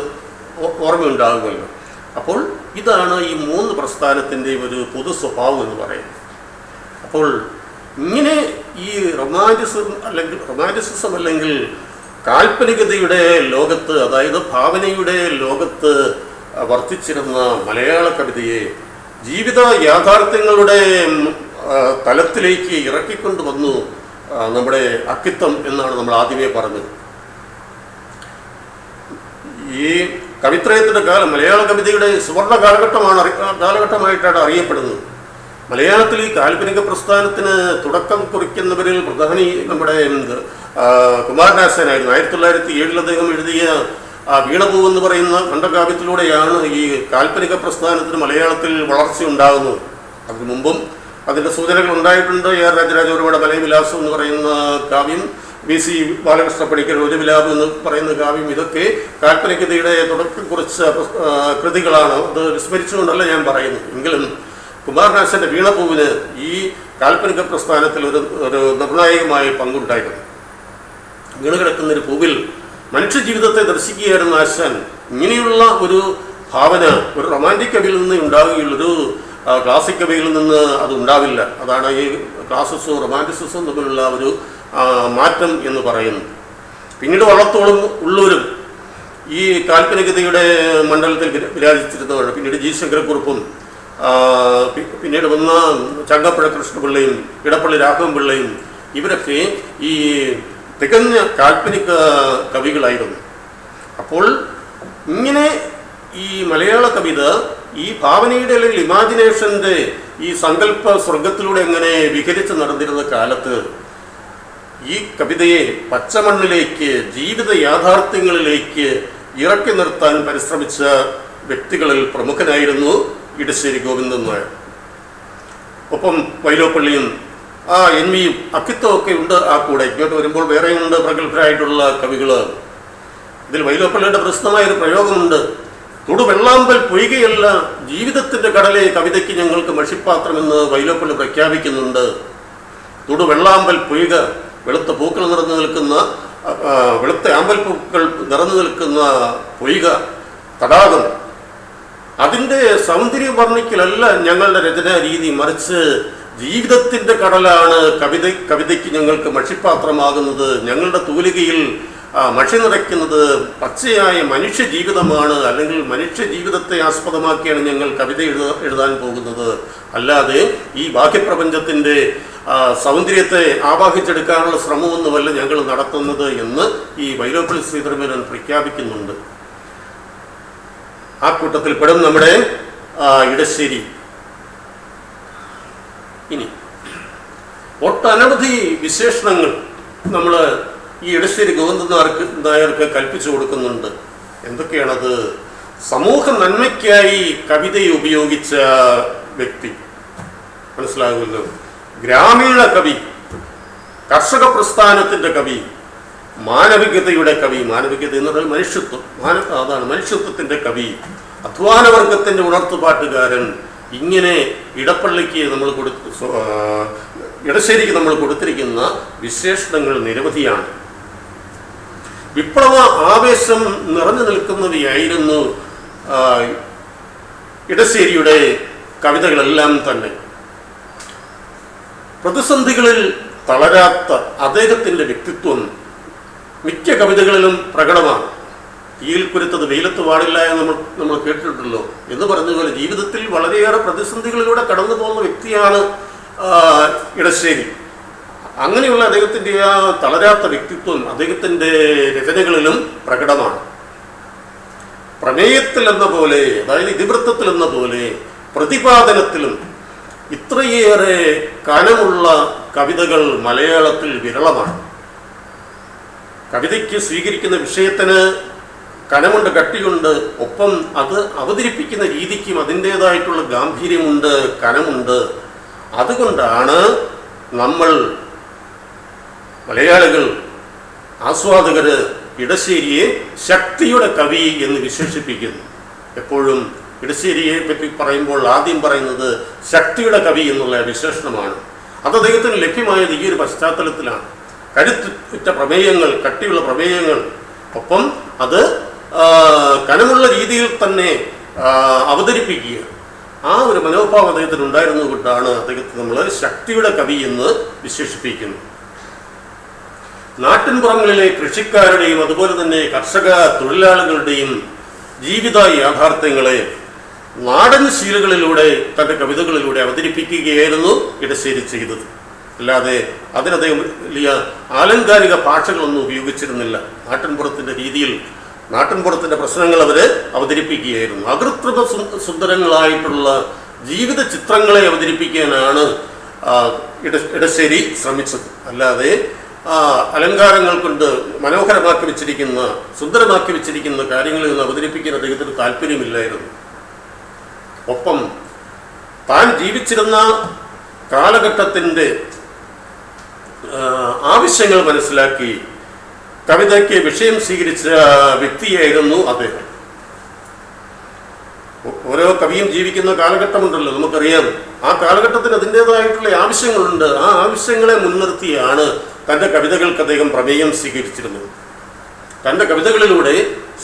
ഓർമ്മയുണ്ടാകുമല്ലോ. അപ്പോൾ ഇതാണ് ഈ മൂന്ന് പ്രസ്ഥാനത്തിൻ്റെയും ഒരു പൊതു സ്വഭാവം എന്ന് പറയുന്നത്. അപ്പോൾ ഇങ്ങനെ ഈ റൊമാൻറ്റിസിസം അല്ലെങ്കിൽ കാൽപ്പനികതയുടെ ലോകത്ത്, അതായത് ഭാവനയുടെ ലോകത്ത് വർത്തിച്ചിരുന്ന മലയാള കവിതയെ ജീവിത യാഥാർത്ഥ്യങ്ങളുടെ തലത്തിലേക്ക് ഇറക്കിക്കൊണ്ടുവന്നു നമ്മുടെ അക്കിത്തം എന്നാണ് നമ്മൾ ആദ്യമേ പറഞ്ഞത്. ഈ കവിത്രയത്തിൻ്റെ കാലം മലയാള കവിതയുടെ സുവർണ കാലഘട്ടമായിട്ടാണ് അറിയപ്പെടുന്നത്. മലയാളത്തിൽ ഈ കാൽപ്പനിക പ്രസ്ഥാനത്തിന് തുടക്കം കുറിക്കുന്നവരിൽ പ്രധാനി നമ്മുടെ കുമാരനാശാനായിരുന്നു. 1907 അദ്ദേഹം എഴുതിയ വീണപൂ എന്ന് പറയുന്ന ഖണ്ഡകാവ്യത്തിലൂടെയാണ് ഈ കാൽപ്പനിക പ്രസ്ഥാനത്തിന് മലയാളത്തിൽ വളർച്ച ഉണ്ടാകുന്നത്. അതിനു മുമ്പും അതിൻ്റെ സൂചനകൾ ഉണ്ടായിട്ടുണ്ട്. AR രാജരാജവർമ്മയുടെ മലയവിലാസം എന്ന് പറയുന്ന കാവ്യം, VC ബാലകൃഷ്ണ പണിക്കർ ഒരു വിലാപം എന്ന് പറയുന്ന കാവ്യം, ഇതൊക്കെ കാൽപ്പനികതയുടെ തുടക്കം കുറിച്ച കൃതികളാണ്. അത് വിസ്മരിച്ചുകൊണ്ടല്ല ഞാൻ പറയുന്നു. എങ്കിലും കുമാരനാശാൻ്റെ വീണപൂവിന് ഈ കാൽപ്പനിക പ്രസ്ഥാനത്തിൽ ഒരു നിർണായകമായ പങ്കുണ്ടായിരുന്നു. വീണുകിടക്കുന്നൊരു പൂവിൽ മനുഷ്യജീവിതത്തെ ദർശിക്കുകയായിരുന്ന ആശാൻ. ഇങ്ങനെയുള്ള ഒരു ഭാവന ഒരു റൊമാൻറ്റിക് കവിയിൽ നിന്ന് ഉണ്ടാവുകയുള്ളൊരു ക്ലാസിക് കവിയിൽ നിന്ന് അത് ഉണ്ടാവില്ല. അതാണ് ഈ ക്ലാസിസവും റൊമാൻറ്റിസിസവും തമ്മിലുള്ള ഒരു മാറ്റം എന്ന് പറയുന്നു. പിന്നീട് വള്ളത്തോളും ഉള്ളൂരും ഈ കാൽപ്പനികതയുടെ മണ്ഡലത്തിൽ വിരാജിച്ചിരുന്നവരാണ്. പിന്നീട് G. ശങ്കരക്കുറുപ്പും പിന്നീട് വന്ന ചങ്ങമ്പുഴ കൃഷ്ണപിള്ളയും ഇടപ്പള്ളി രാഘവൻപിള്ളയും ഇവരൊക്കെ ഈ തികഞ്ഞ കാൽപ്പനിക കവികളായിരുന്നു. അപ്പോൾ ഇങ്ങനെ ഈ മലയാള കവിത ഈ ഭാവനയുടെ അല്ലെങ്കിൽ ഇമാജിനേഷൻ്റെ ഈ സങ്കല്പ സ്വർഗത്തിലൂടെ എങ്ങനെ വിഹരിച്ച് നടന്നിരുന്ന കാലത്ത് ഈ കവിതയെ പച്ചമണ്ണിലേക്ക്, ജീവിത യാഥാർത്ഥ്യങ്ങളിലേക്ക് ഇറക്കി നിർത്താൻ പരിശ്രമിച്ച വ്യക്തികളിൽ പ്രമുഖനായിരുന്നു ഇടശ്ശേരി ഗോവിന്ദൻ നായർ. ഒപ്പം വൈലോപ്പള്ളിയും എൻ വിയും അക്കിത്തമൊക്കെ ഉണ്ട് ആ കൂടെ. ഇങ്ങോട്ട് വരുമ്പോൾ വേറെയുണ്ട് പ്രഗത്ഭരായിട്ടുള്ള കവികൾ. ഇതിൽ വൈലോപ്പള്ളിയുടെ പ്രസിദ്ധമായൊരു പ്രയോഗമുണ്ട്: തൊടുവെള്ളാമ്പൽ പൊയ്കയല്ല ജീവിതത്തിൻ്റെ കടലെ കവിതയ്ക്ക് ഞങ്ങൾക്ക് മഷിപ്പാത്രമെന്ന് വൈലോപ്പള്ളി പ്രഖ്യാപിക്കുന്നുണ്ട്. തൊടുവെള്ളാമ്പൽ പൊയ്ക, വെളുത്ത പൂക്കൾ നിറഞ്ഞു നിൽക്കുന്ന, വെളുത്ത ആമ്പൽ പൂക്കൾ നിറഞ്ഞു നിൽക്കുന്ന പൊയ്ക, തടാകം, അതിൻ്റെ സൗന്ദര്യം വർണ്ണിക്കലല്ല ഞങ്ങളുടെ രചനാ രീതി, മറിച്ച് ജീവിതത്തിൻ്റെ കടലാണ് കവിതയ്ക്ക് ഞങ്ങൾക്ക് മഷിപ്പാത്രമാകുന്നത്. ഞങ്ങളുടെ തൂലികയിൽ മഷി നിറയ്ക്കുന്നത് പച്ചയായ മനുഷ്യ ജീവിതമാണ്, അല്ലെങ്കിൽ മനുഷ്യ ജീവിതത്തെ ആസ്പദമാക്കിയാണ് ഞങ്ങൾ കവിത എഴുതാൻ പോകുന്നത്. അല്ലാതെ ഈ ബാഹ്യപ്രപഞ്ചത്തിൻ്റെ സൗന്ദര്യത്തെ ആവാഹിച്ചെടുക്കാനുള്ള ശ്രമമൊന്നുമല്ല ഞങ്ങൾ നടത്തുന്നത് എന്ന് ഈ വൈലോപ്പള്ളി ശ്രീധരമേനോൻ പ്രഖ്യാപിക്കുന്നുണ്ട്. ആ കൂട്ടത്തിൽ പെടും നമ്മുടെ ഇടശ്ശേരി. ഇനി ഒട്ടനവധി വിശേഷണങ്ങൾ നമ്മൾ ഈ ഇടശ്ശേരി ഗോവിന്ദൻ നായർക്ക് കൽപ്പിച്ചു കൊടുക്കുന്നുണ്ട്. എന്തൊക്കെയാണത്? സമൂഹ നന്മയ്ക്കായി കവിതയെ ഉപയോഗിച്ച വ്യക്തി, മനസ്സിലാകുമല്ലോ. ഗ്രാമീണ കവി, കർഷക പ്രസ്ഥാനത്തിൻ്റെ കവി, മാനവികതയുടെ കവി. മാനവികത എന്ന് പറഞ്ഞാൽ മനുഷ്യത്വം, അതാണ് മനുഷ്യത്വത്തിൻ്റെ കവി, അധ്വാനവർഗത്തിൻ്റെ ഉണർത്തുപാട്ടുകാരൻ. ഇങ്ങനെ ഇടപ്പള്ളിക്ക് നമ്മൾ ഇടശ്ശേരിക്ക് നമ്മൾ കൊടുത്തിരിക്കുന്ന വിശേഷണങ്ങൾ നിരവധിയാണ്. വിപ്ലവ ആവേശം നിറഞ്ഞു നിൽക്കുന്നവയായിരുന്നു ഇടശ്ശേരിയുടെ കവിതകളെല്ലാം തന്നെ. പ്രതിസന്ധികളിൽ തളരാത്ത അദ്ദേഹത്തിൻ്റെ വ്യക്തിത്വം മിക്ക കവിതകളിലും പ്രകടമാണ്. തീയിൽ കുരുത്തത് വെയിലത്ത് പാടില്ല എന്ന് നമ്മൾ കേട്ടിട്ടുണ്ടല്ലോ എന്ന് പറഞ്ഞതുപോലെ ജീവിതത്തിൽ വളരെയേറെ പ്രതിസന്ധികളിലൂടെ കടന്നു പോകുന്ന വ്യക്തിയാണ് ഇടശ്ശേരി. അങ്ങനെയുള്ള അദ്ദേഹത്തിൻ്റെ ആ തളരാത്ത വ്യക്തിത്വം അദ്ദേഹത്തിൻ്റെ രചനകളിലും പ്രകടമാണ്. പ്രമേയത്തിൽ എന്ന പോലെ, അതായത് ഇതിവൃത്തത്തിൽ എന്ന പോലെ പ്രതിപാദനത്തിലും ഇത്രയേറെ കനമുള്ള കവിതകൾ മലയാളത്തിൽ വിരളമാണ്. കവിതയ്ക്ക് സ്വീകരിക്കുന്ന വിഷയത്തിന് കനമുണ്ട്, കട്ടിയുണ്ട്. ഒപ്പം അത് അവതരിപ്പിക്കുന്ന രീതിക്കും അതിൻ്റേതായിട്ടുള്ള ഗാംഭീര്യമുണ്ട്, കനമുണ്ട്. അതുകൊണ്ടാണ് നമ്മൾ മലയാളികൾ, ആസ്വാദകർ ഇടശ്ശേരിയെ ശക്തിയുടെ കവി എന്ന് വിശേഷിപ്പിക്കുന്നു. എപ്പോഴും ഇടശ്ശേരിയെ പറ്റി പറയുമ്പോൾ ആദ്യം പറയുന്നത് ശക്തിയുടെ കവി എന്നുള്ള വിശേഷണമാണ്. അത് അദ്ദേഹത്തിന് ലഭ്യമായത് ഈ ഒരു പശ്ചാത്തലത്തിലാണ്. കരുത്തുറ്റ പ്രമേയങ്ങൾ, കട്ടിയുള്ള പ്രമേയങ്ങൾ, ഒപ്പം അത് കനമുള്ള രീതിയിൽ തന്നെ അവതരിപ്പിക്കുക. ആ ഒരു മനോഭാവം അദ്ദേഹത്തിന് ഉണ്ടായിരുന്നുകൊണ്ടാണ് അദ്ദേഹത്തെ നമ്മൾ ശക്തിയുടെ കവി എന്ന് വിശേഷിപ്പിക്കുന്നത്. നാട്ടിൻപുറങ്ങളിലെ കൃഷിക്കാരുടെയും അതുപോലെ തന്നെ കർഷക തൊഴിലാളികളുടെയും ജീവിത യാഥാർത്ഥ്യങ്ങളെ നാടൻ ശീലകളിലൂടെ തൻ്റെ കവിതകളിലൂടെ അവതരിപ്പിക്കുകയായിരുന്നു ഇടശ്ശേരി ചെയ്തത്. അല്ലാതെ അതിനദ്ദേഹം വലിയ ആലങ്കാരിക ഭാഷകളൊന്നും ഉപയോഗിച്ചിരുന്നില്ല. നാട്ടിൻപുറത്തിൻ്റെ രീതിയിൽ നാട്ടിൻപുറത്തിൻ്റെ പ്രശ്നങ്ങൾ അവർ അവതരിപ്പിക്കുകയായിരുന്നു. അകൃത്രിമ സുന്ദരങ്ങളായിട്ടുള്ള ജീവിത ചിത്രങ്ങളെ അവതരിപ്പിക്കാനാണ് ഇടശ്ശേരി ശ്രമിച്ചത്. അല്ലാതെ അലങ്കാരങ്ങൾ കൊണ്ട് മനോഹരമാക്കി വെച്ചിരിക്കുന്ന, സുന്ദരമാക്കി വെച്ചിരിക്കുന്ന കാര്യങ്ങളിൽ നിന്ന് അവതരിപ്പിക്കാൻ അദ്ദേഹത്തിന് താല്പര്യമില്ലായിരുന്നു. ഒപ്പം താൻ ജീവിച്ചിരുന്ന കാലഘട്ടത്തിൻ്റെ ആവശ്യങ്ങൾ മനസ്സിലാക്കി കവിതയ്ക്ക് വിഷയം സ്വീകരിച്ച വ്യക്തിയായിരുന്നു അദ്ദേഹം. ഓരോ കവിയും ജീവിക്കുന്ന കാലഘട്ടമുണ്ടല്ലോ, നമുക്കറിയാം. ആ കാലഘട്ടത്തിന് അതിൻ്റേതായിട്ടുള്ള ആവശ്യങ്ങളുണ്ട്. ആ ആവശ്യങ്ങളെ മുൻനിർത്തിയാണ് തൻ്റെ കവിതകൾക്ക് അദ്ദേഹം പ്രമേയം സ്വീകരിച്ചിരുന്നത്. തൻ്റെ കവിതകളിലൂടെ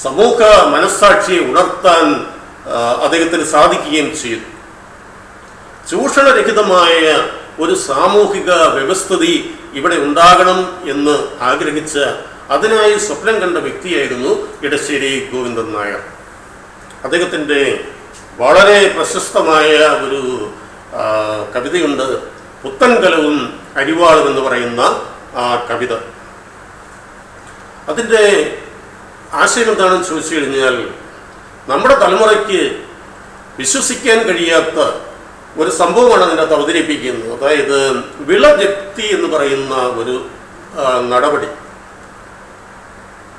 സമൂഹ മനസ്സാക്ഷിയെ ഉണർത്താൻ അദ്ദേഹത്തിന് സാധിക്കുകയും ചെയ്തു. ചൂഷണരഹിതമായ ഒരു സാമൂഹിക വ്യവസ്ഥിതി ഇവിടെ ഉണ്ടാകണം എന്ന് ആഗ്രഹിച്ച, അതിനായി സ്വപ്നം കണ്ട വ്യക്തിയായിരുന്നു ഇടശ്ശേരി ഗോവിന്ദൻ നായർ. അദ്ദേഹത്തിൻ്റെ വളരെ പ്രശസ്തമായ ഒരു കവിതയുണ്ട്, പുത്തൻകലവും അരിവാളും എന്ന് പറയുന്ന ആ കവിത. അതിൻ്റെ ആശയം എന്താണെന്ന് ചോദിച്ചു കഴിഞ്ഞാൽ, നമ്മുടെ തലമുറയ്ക്ക് വിശ്വസിക്കാൻ കഴിയാത്ത ഒരു സംഭവമാണ് അതിനകത്ത് അവതരിപ്പിക്കുന്നത്. അതായത് വിള ജപ്തി എന്ന് പറയുന്ന ഒരു നടപടി.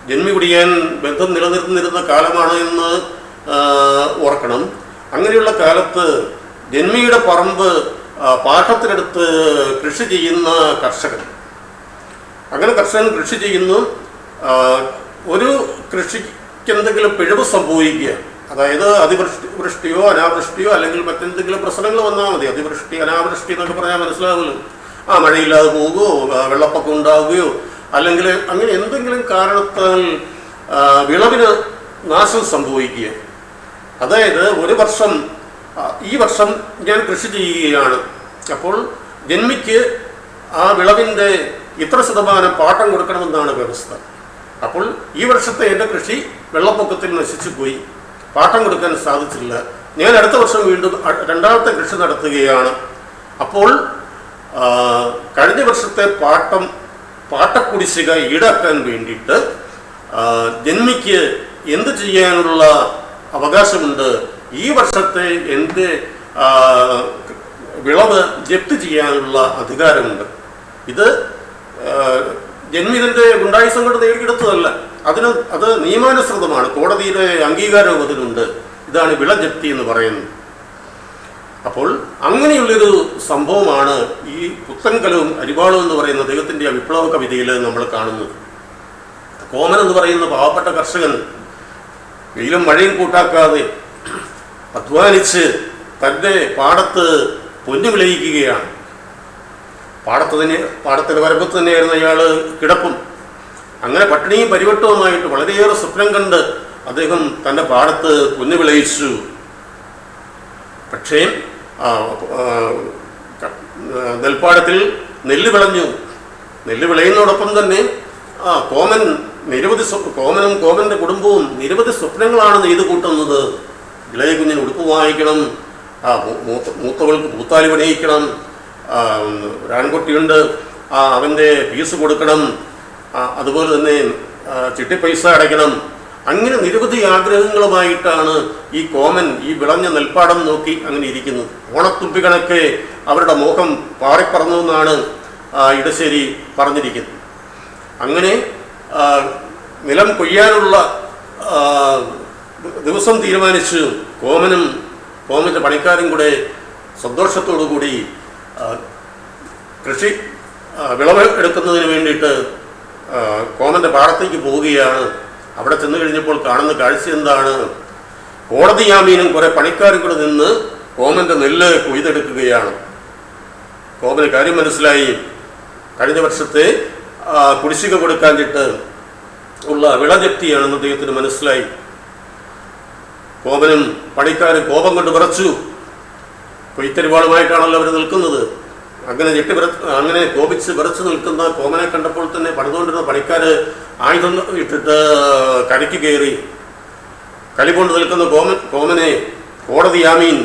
ജന്മി കുടിയാൻ ബന്ധം നിലനിർന്നിരുന്ന കാലമാണ് എന്ന് ഓർക്കണം. അങ്ങനെയുള്ള കാലത്ത് ജന്മിയുടെ പറമ്പ് പാട്ടത്തിനെടുത്ത് കൃഷി ചെയ്യുന്ന കർഷകൻ, അങ്ങനെ കർഷകൻ കൃഷി ചെയ്യുന്നു. ഒരു കൃഷിക്ക് എന്തെങ്കിലും പിഴവ് സംഭവിക്കുക, അതായത് വൃഷ്ടിയോ അനാവൃഷ്ടിയോ അല്ലെങ്കിൽ മറ്റെന്തെങ്കിലും പ്രശ്നങ്ങൾ വന്നാൽ മതി. അതിവൃഷ്ടി അനാവൃഷ്ടി എന്നൊക്കെ പറഞ്ഞാൽ മനസ്സിലാവുമല്ലോ. മഴയില്ലാതെ പോകുകയോ വെള്ളപ്പൊക്കം ഉണ്ടാവുകയോ അല്ലെങ്കിൽ അങ്ങനെ എന്തെങ്കിലും കാരണത്താൽ വിളവിന് നാശം സംഭവിക്കുക. അതായത് ഒരു വർഷം, ഈ വർഷം ഞാൻ കൃഷി ചെയ്യുകയാണ്, അപ്പോൾ ജന്മിക്ക് ആ വിളവിൻ്റെ ഇത്ര ശതമാനം പാട്ടം കൊടുക്കണമെന്നാണ് വ്യവസ്ഥ. അപ്പോൾ ഈ വർഷത്തെ എൻ്റെ കൃഷി വെള്ളപ്പൊക്കത്തിൽ നശിച്ചു പോയി, പാട്ടം കൊടുക്കാൻ സാധിച്ചില്ല. ഞാൻ അടുത്ത വർഷം വീണ്ടും രണ്ടാമത്തെ കൃഷി നടത്തുകയാണ്. അപ്പോൾ കഴിഞ്ഞ വർഷത്തെ പാട്ടക്കുടിശ്ശിക ഈടാക്കാൻ വേണ്ടിയിട്ട് ജന്മിക്ക് എന്ത് ചെയ്യാനുള്ള അവകാശമുണ്ട്? ഈ വർഷത്തെ എൻ്റെ വിളവ് ജപ്തി ചെയ്യാനുള്ള അധികാരമുണ്ട്. ഇത് ജന്മിതിൻ്റെ ഗുണ്ടായുസം കൊണ്ട് നേടിയെടുത്തതല്ല, അത് നിയമാനുസൃതമാണ്. കോടതിയുടെ അംഗീകാരവും അതിനുണ്ട്. ഇതാണ് വിള ജപ്തി എന്ന് പറയുന്നത്. അപ്പോൾ അങ്ങനെയുള്ളൊരു സംഭവമാണ് ഈ പുത്തൻകലവും അരിവാളും എന്ന് പറയുന്ന ദൈവത്തിൻ്റെ വിപ്ലവ കവിതയിൽ നമ്മൾ കാണുന്നത്. കോമൻ എന്ന് പറയുന്ന പാവപ്പെട്ട കർഷകൻ വെയിലും മഴയും കൂട്ടാക്കാതെ അധ്വാനിച്ച് തൻ്റെ പാടത്ത് പൊന്നു വിളയിക്കുകയാണ്. പാടത്തിൻ്റെ വരമ്പത്ത് തന്നെയായിരുന്നു അയാൾ കിടപ്പും. അങ്ങനെ പട്ടിണിയും പരിവട്ടവുമായിട്ട് വളരെയേറെ സ്വപ്നം കണ്ട് അദ്ദേഹം തൻ്റെ പാടത്ത് പൊന്നു വിളയിച്ചു. പക്ഷേ നെൽപ്പാടത്തിൽ നെല്ല് വിളഞ്ഞു. നെല്ല് വിളയുന്നതോടൊപ്പം തന്നെ കോമനും കോമൻ്റെ കുടുംബവും നിരവധി സ്വപ്നങ്ങളാണ് നെയ്ത് കൂട്ടുന്നത്. ഇളയ കുഞ്ഞിന് ഉടുപ്പ് വാങ്ങിക്കണം, മൂത്തവൾക്ക് പൂത്താലി പണിയിക്കണം, ഒരാൺകുട്ടിയുണ്ട് അവൻ്റെ ഫീസ് കൊടുക്കണം, അതുപോലെ തന്നെ ചിട്ടിപ്പൈസ അടയ്ക്കണം. അങ്ങനെ നിരവധി ആഗ്രഹങ്ങളുമായിട്ടാണ് ഈ കോമൻ ഈ വിളഞ്ഞ നെൽപ്പാടം നോക്കി അങ്ങനെ ഇരിക്കുന്നത്. ഓണത്തുമ്പി കണക്കെ അവരുടെ മോഹം പാറിപ്പറന്നു എന്നാണ് ഇടശ്ശേരി പറഞ്ഞിരിക്കുന്നത്. അങ്ങനെ നിലം കൊയ്യാനുള്ള ദിവസം തീരുമാനിച്ച് കോമൻ്റെ പണിക്കാരും കൂടെ സന്തോഷത്തോടു കൂടി കൃഷി വിളവ് എടുക്കുന്നതിന് വേണ്ടിയിട്ട് കോമൻ്റെ പാടത്തേക്ക് പോവുകയാണ്. അവിടെ ചെന്ന് കഴിഞ്ഞപ്പോൾ കാണുന്ന കാഴ്ച എന്താണ്? കോടതി യാമീനും കുറെ പണിക്കാരും കൂടെ നിന്ന് കോമൻ്റെ നെല്ല് കൊയ്തെടുക്കുകയാണ്. കോമന് കാര്യം മനസ്സിലായി. കഴിഞ്ഞ വർഷത്തെ കുടിശ്ശിക കൊടുക്കാഞ്ഞിട്ട് ഉള്ള വിളജപ്തിയാണെന്ന് അദ്ദേഹത്തിന് മനസ്സിലായി. കോമനും പണിക്കാരും കോപം കൊണ്ട് വിറച്ചു. കൊയ്ത്തരിവാളുമായിട്ടാണല്ലോ അവർ നിൽക്കുന്നത്. അങ്ങനെ കോപിച്ച് വിറച്ച് നിൽക്കുന്ന കോമനെ കണ്ടപ്പോൾ തന്നെ പണിതുകൊണ്ടിരുന്ന പണിക്കാർ ആയുധം ഇട്ടിട്ട് കരയ്ക്ക് കയറി. കലികൊണ്ട് നിൽക്കുന്ന കോമനെ കോടതി യാമീൻ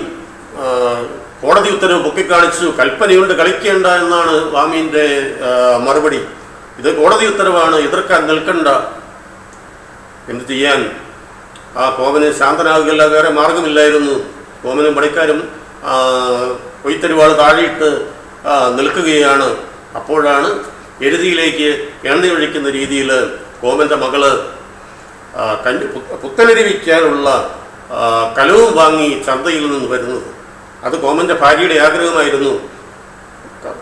കോടതി ഉത്തരവ് പൊക്കിക്കാണിച്ചു. കൽപ്പനയുണ്ട്, കളിക്കേണ്ട എന്നാണ് വാമീൻ്റെ മറുപടി. ഇത് കോടതി ഉത്തരവാണ്, എതിർക്കാൻ നിൽക്കണ്ട. എന്ത് ചെയ്യാൻ? കോമന് ശാന്തനാകുകയല്ല വേറെ മാർഗമില്ലായിരുന്നു. കോമനും പണിക്കാരും കൊയ്ത്തരിവാൾ താഴെയിട്ട് നിൽക്കുകയാണ്. അപ്പോഴാണ് എരുതിയിലേക്ക് എണ്ണയൊഴിക്കുന്ന രീതിയിൽ കോമൻ്റെ മകള് പുത്തനരി വിൽക്കാനുള്ള കലവും വാങ്ങി ചന്തയിൽ നിന്ന് വരുന്നത്. അത് കോമൻ്റെ ഭാര്യയുടെ ആഗ്രഹമായിരുന്നു.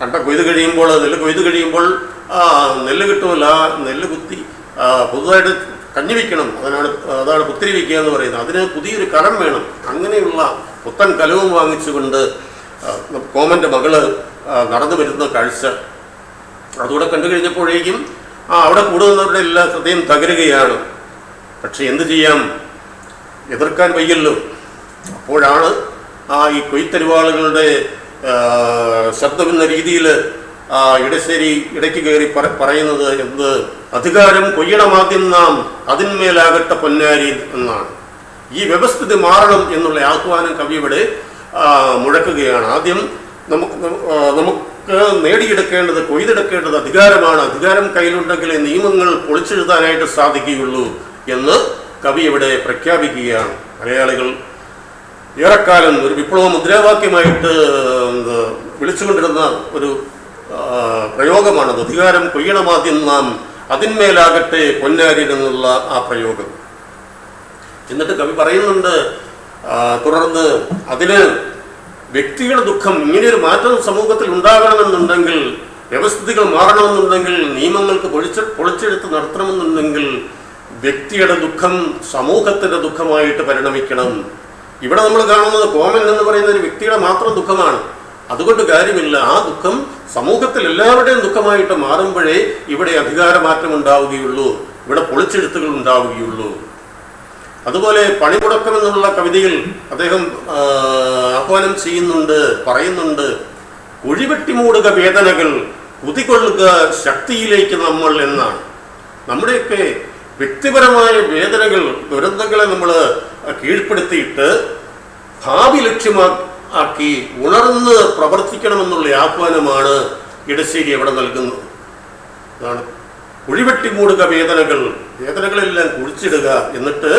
നെല്ല് കൊയ്ത് കഴിയുമ്പോൾ നെല്ല് കിട്ടുമല്ല, നെല്ല് കുത്തി പുതുതായിട്ട് കഞ്ഞി വയ്ക്കണം. അതാണ് പുത്തിരി വയ്ക്കുക എന്ന് പറയുന്നത്. അതിന് പുതിയൊരു കലം വേണം. അങ്ങനെയുള്ള പുത്തൻ കലവും വാങ്ങിച്ചുകൊണ്ട് കോമൻ്റെ മകള് നടന്നു വരുന്ന കാഴ്ച അതുകൂടെ കണ്ടു കഴിഞ്ഞപ്പോഴേക്കും അവിടെ കൂടുന്നവരുടെ എല്ലാം ഹൃദയം തകരുകയാണ്. പക്ഷെ എന്ത് ചെയ്യാം, എതിർക്കാൻ വയ്യല്ലോ. അപ്പോഴാണ് ഈ കൊയ്ത്തരിവാളുകളുടെ ശബ്ദമെന്ന രീതിയിൽ ഇടശ്ശേരി ഇടയ്ക്ക് കയറി പറയുന്നത് എന്ത്? അധികാരം കൊയ്യണമാദ്യം നാം, അതിന്മേലാകട്ടെ പൊന്നാരി എന്നാണ്. ഈ വ്യവസ്ഥിതി മാറണം എന്നുള്ള ആഹ്വാനം കവി ഇവിടെ മുഴക്കുകയാണ്. ആദ്യം നമുക്ക് കൊയ്തെടുക്കേണ്ടത് അധികാരമാണ്. അധികാരം കയ്യിലുണ്ടെങ്കിലേ നിയമങ്ങൾ പൊളിച്ചെഴുതാനായിട്ട് സാധിക്കുകയുള്ളൂ. എന്ന് കവി ഇവിടെ പ്രഖ്യാപിക്കുകയാണ്. മലയാളികൾ ഏറെക്കാലം ഒരു വിപ്ലവ മുദ്രാവാക്യമായിട്ട് വിളിച്ചുകൊണ്ടിരുന്ന ഒരു പ്രയോഗമാണത്. അധികാരം കൊയ്യണമാദ്യം നാം, അതിന്മേലാകട്ടെ പൊന്നാരിൻ എന്നുള്ള ആ പ്രയോഗം. എന്നിട്ട് കവി പറയുന്നുണ്ട് തുടർന്ന്, അതിന് വ്യക്തികളുടെ ദുഃഖം, ഇങ്ങനെയൊരു മാറ്റം സമൂഹത്തിൽ ഉണ്ടാകണമെന്നുണ്ടെങ്കിൽ, വ്യവസ്ഥിതികൾ മാറണമെന്നുണ്ടെങ്കിൽ, നിയമങ്ങൾക്ക് പൊളിച്ചെടുത്ത് നടത്തണമെന്നുണ്ടെങ്കിൽ വ്യക്തിയുടെ ദുഃഖം സമൂഹത്തിൻ്റെ ദുഃഖമായിട്ട് പരിണമിക്കണം. ഇവിടെ നമ്മൾ കാണുന്നത് കോമൻ എന്ന് പറയുന്ന ഒരു വ്യക്തിയുടെ മാത്രം ദുഃഖമാണ്. അതുകൊണ്ട് കാര്യമില്ല. ആ ദുഃഖം സമൂഹത്തിൽ എല്ലാവരുടെയും ദുഃഖമായിട്ട് മാറുമ്പോഴേ ഇവിടെ അധികാരമാറ്റം ഉണ്ടാവുകയുള്ളൂ, ഇവിടെ പൊളിച്ചെഴുത്തുകൾ ഉണ്ടാവുകയുള്ളൂ. അതുപോലെ പണിമുടക്കം എന്നുള്ള കവിതയിൽ അദ്ദേഹം ആഹ്വാനം ചെയ്യുന്നുണ്ട്, പറയുന്നുണ്ട്, കുഴിവെട്ടിമൂടുക വേദനകൾ, കുതികൊള്ളുക ശക്തിയിലേക്ക് നമ്മൾ എന്നാണ്. നമ്മുടെയൊക്കെ വ്യക്തിപരമായ വേദനകൾ, ദുരന്തങ്ങളെ നമ്മൾ കീഴ്പ്പെടുത്തിയിട്ട് ഭാവി ലക്ഷ്യമാക്കി ഉണർന്ന് പ്രവർത്തിക്കണമെന്നുള്ള ആഹ്വാനമാണ് ഇടശ്ശേരി അവിടെ നൽകുന്നത്. അതാണ് കുഴിവെട്ടി മൂടുക വേദനകളെല്ലാം കുഴിച്ചിടുക, എന്നിട്ട്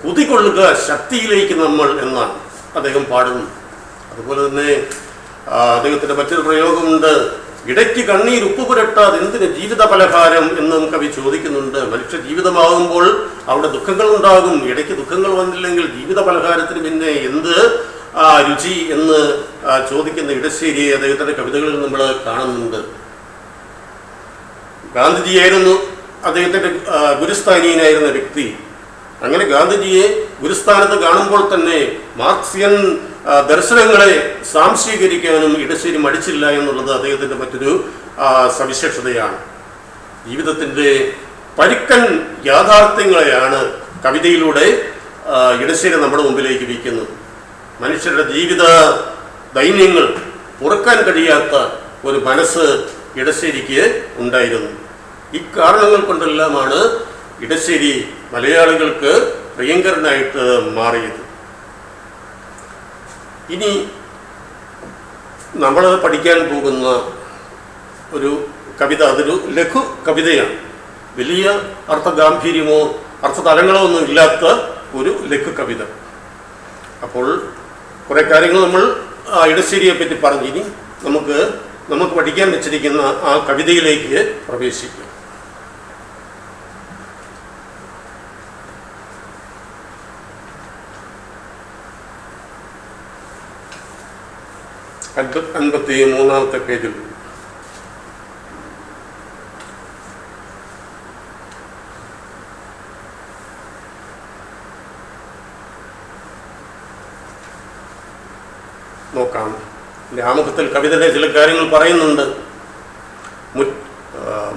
കുതികൊള്ളുക ശക്തിയിലേക്ക് നമ്മൾ എന്നാണ് അദ്ദേഹം പാടുന്നത്. അതുപോലെ തന്നെ അദ്ദേഹത്തിൻ്റെ മറ്റൊരു പ്രയോഗമുണ്ട്, ഇടയ്ക്ക് കണ്ണീർ ഉപ്പ് പുരട്ടാതെ എന്തിന് ജീവിത പലഹാരം എന്നും കവി ചോദിക്കുന്നുണ്ട്. മനുഷ്യ ജീവിതമാകുമ്പോൾ അവിടെ ദുഃഖങ്ങൾ ഉണ്ടാകും. ഇടയ്ക്ക് ദുഃഖങ്ങൾ വന്നില്ലെങ്കിൽ ജീവിത പലഹാരത്തിന് പിന്നെ എന്ത് രുചി എന്ന് ചോദിക്കുന്ന ഇടശ്ശേരിയെ അദ്ദേഹത്തിൻ്റെ കവിതകളിൽ നമ്മൾ കാണുന്നുണ്ട്. ഗാന്ധിജിയായിരുന്നു അദ്ദേഹത്തിൻ്റെ ഗുരുസ്ഥാനീയനായിരുന്ന വ്യക്തി. അങ്ങനെ ഗാന്ധിജിയെ ഗുരുസ്ഥാനത്ത് കാണുമ്പോൾ തന്നെ മാർക്സിയൻ ദർശനങ്ങളെ സാംശീകരിക്കാനും ഇടശ്ശേരി മടിച്ചില്ല എന്നുള്ളത് അദ്ദേഹത്തിൻ്റെ മറ്റൊരു സവിശേഷതയാണ്. ജീവിതത്തിൻ്റെ പരുക്കൻ യാഥാർത്ഥ്യങ്ങളെയാണ് കവിതയിലൂടെ ഇടശ്ശേരി നമ്മുടെ മുമ്പിലേക്ക് വയ്ക്കുന്നത്. മനുഷ്യരുടെ ജീവിത ദൈന്യങ്ങൾ പൊറുക്കാൻ കഴിയാത്ത ഒരു മനസ്സ് ഇടശ്ശേരിക്ക് ഉണ്ടായിരുന്നു. ഇക്കാരണങ്ങൾ കൊണ്ടെല്ലാമാണ് ഇടശ്ശേരി മലയാളികൾക്ക് പ്രിയങ്കരനായിട്ട് മാറിയത്. ഇനി നമ്മൾ പഠിക്കാൻ പോകുന്ന ഒരു കവിത, അതൊരു ലഘു കവിതയാണ്. വലിയ അർത്ഥഗാംഭീര്യമോ അർത്ഥതലങ്ങളോ ഒന്നും ഇല്ലാത്ത ഒരു ലഘു കവിത. അപ്പോൾ കുറേ കാര്യങ്ങൾ നമ്മൾ ഇടശ്ശേരിയെ പറ്റി പറഞ്ഞു. ഇനി നമുക്ക് പഠിക്കാൻ വെച്ചിരിക്കുന്ന ആ കവിതയിലേക്ക് പ്രവേശിക്കാം. അൻപത്തി മൂന്നാമത്തെ പേജിൽ നോക്കാം. ആമുഖത്തിൽ കവിതയിലെ ചില കാര്യങ്ങൾ പറയുന്നുണ്ട്.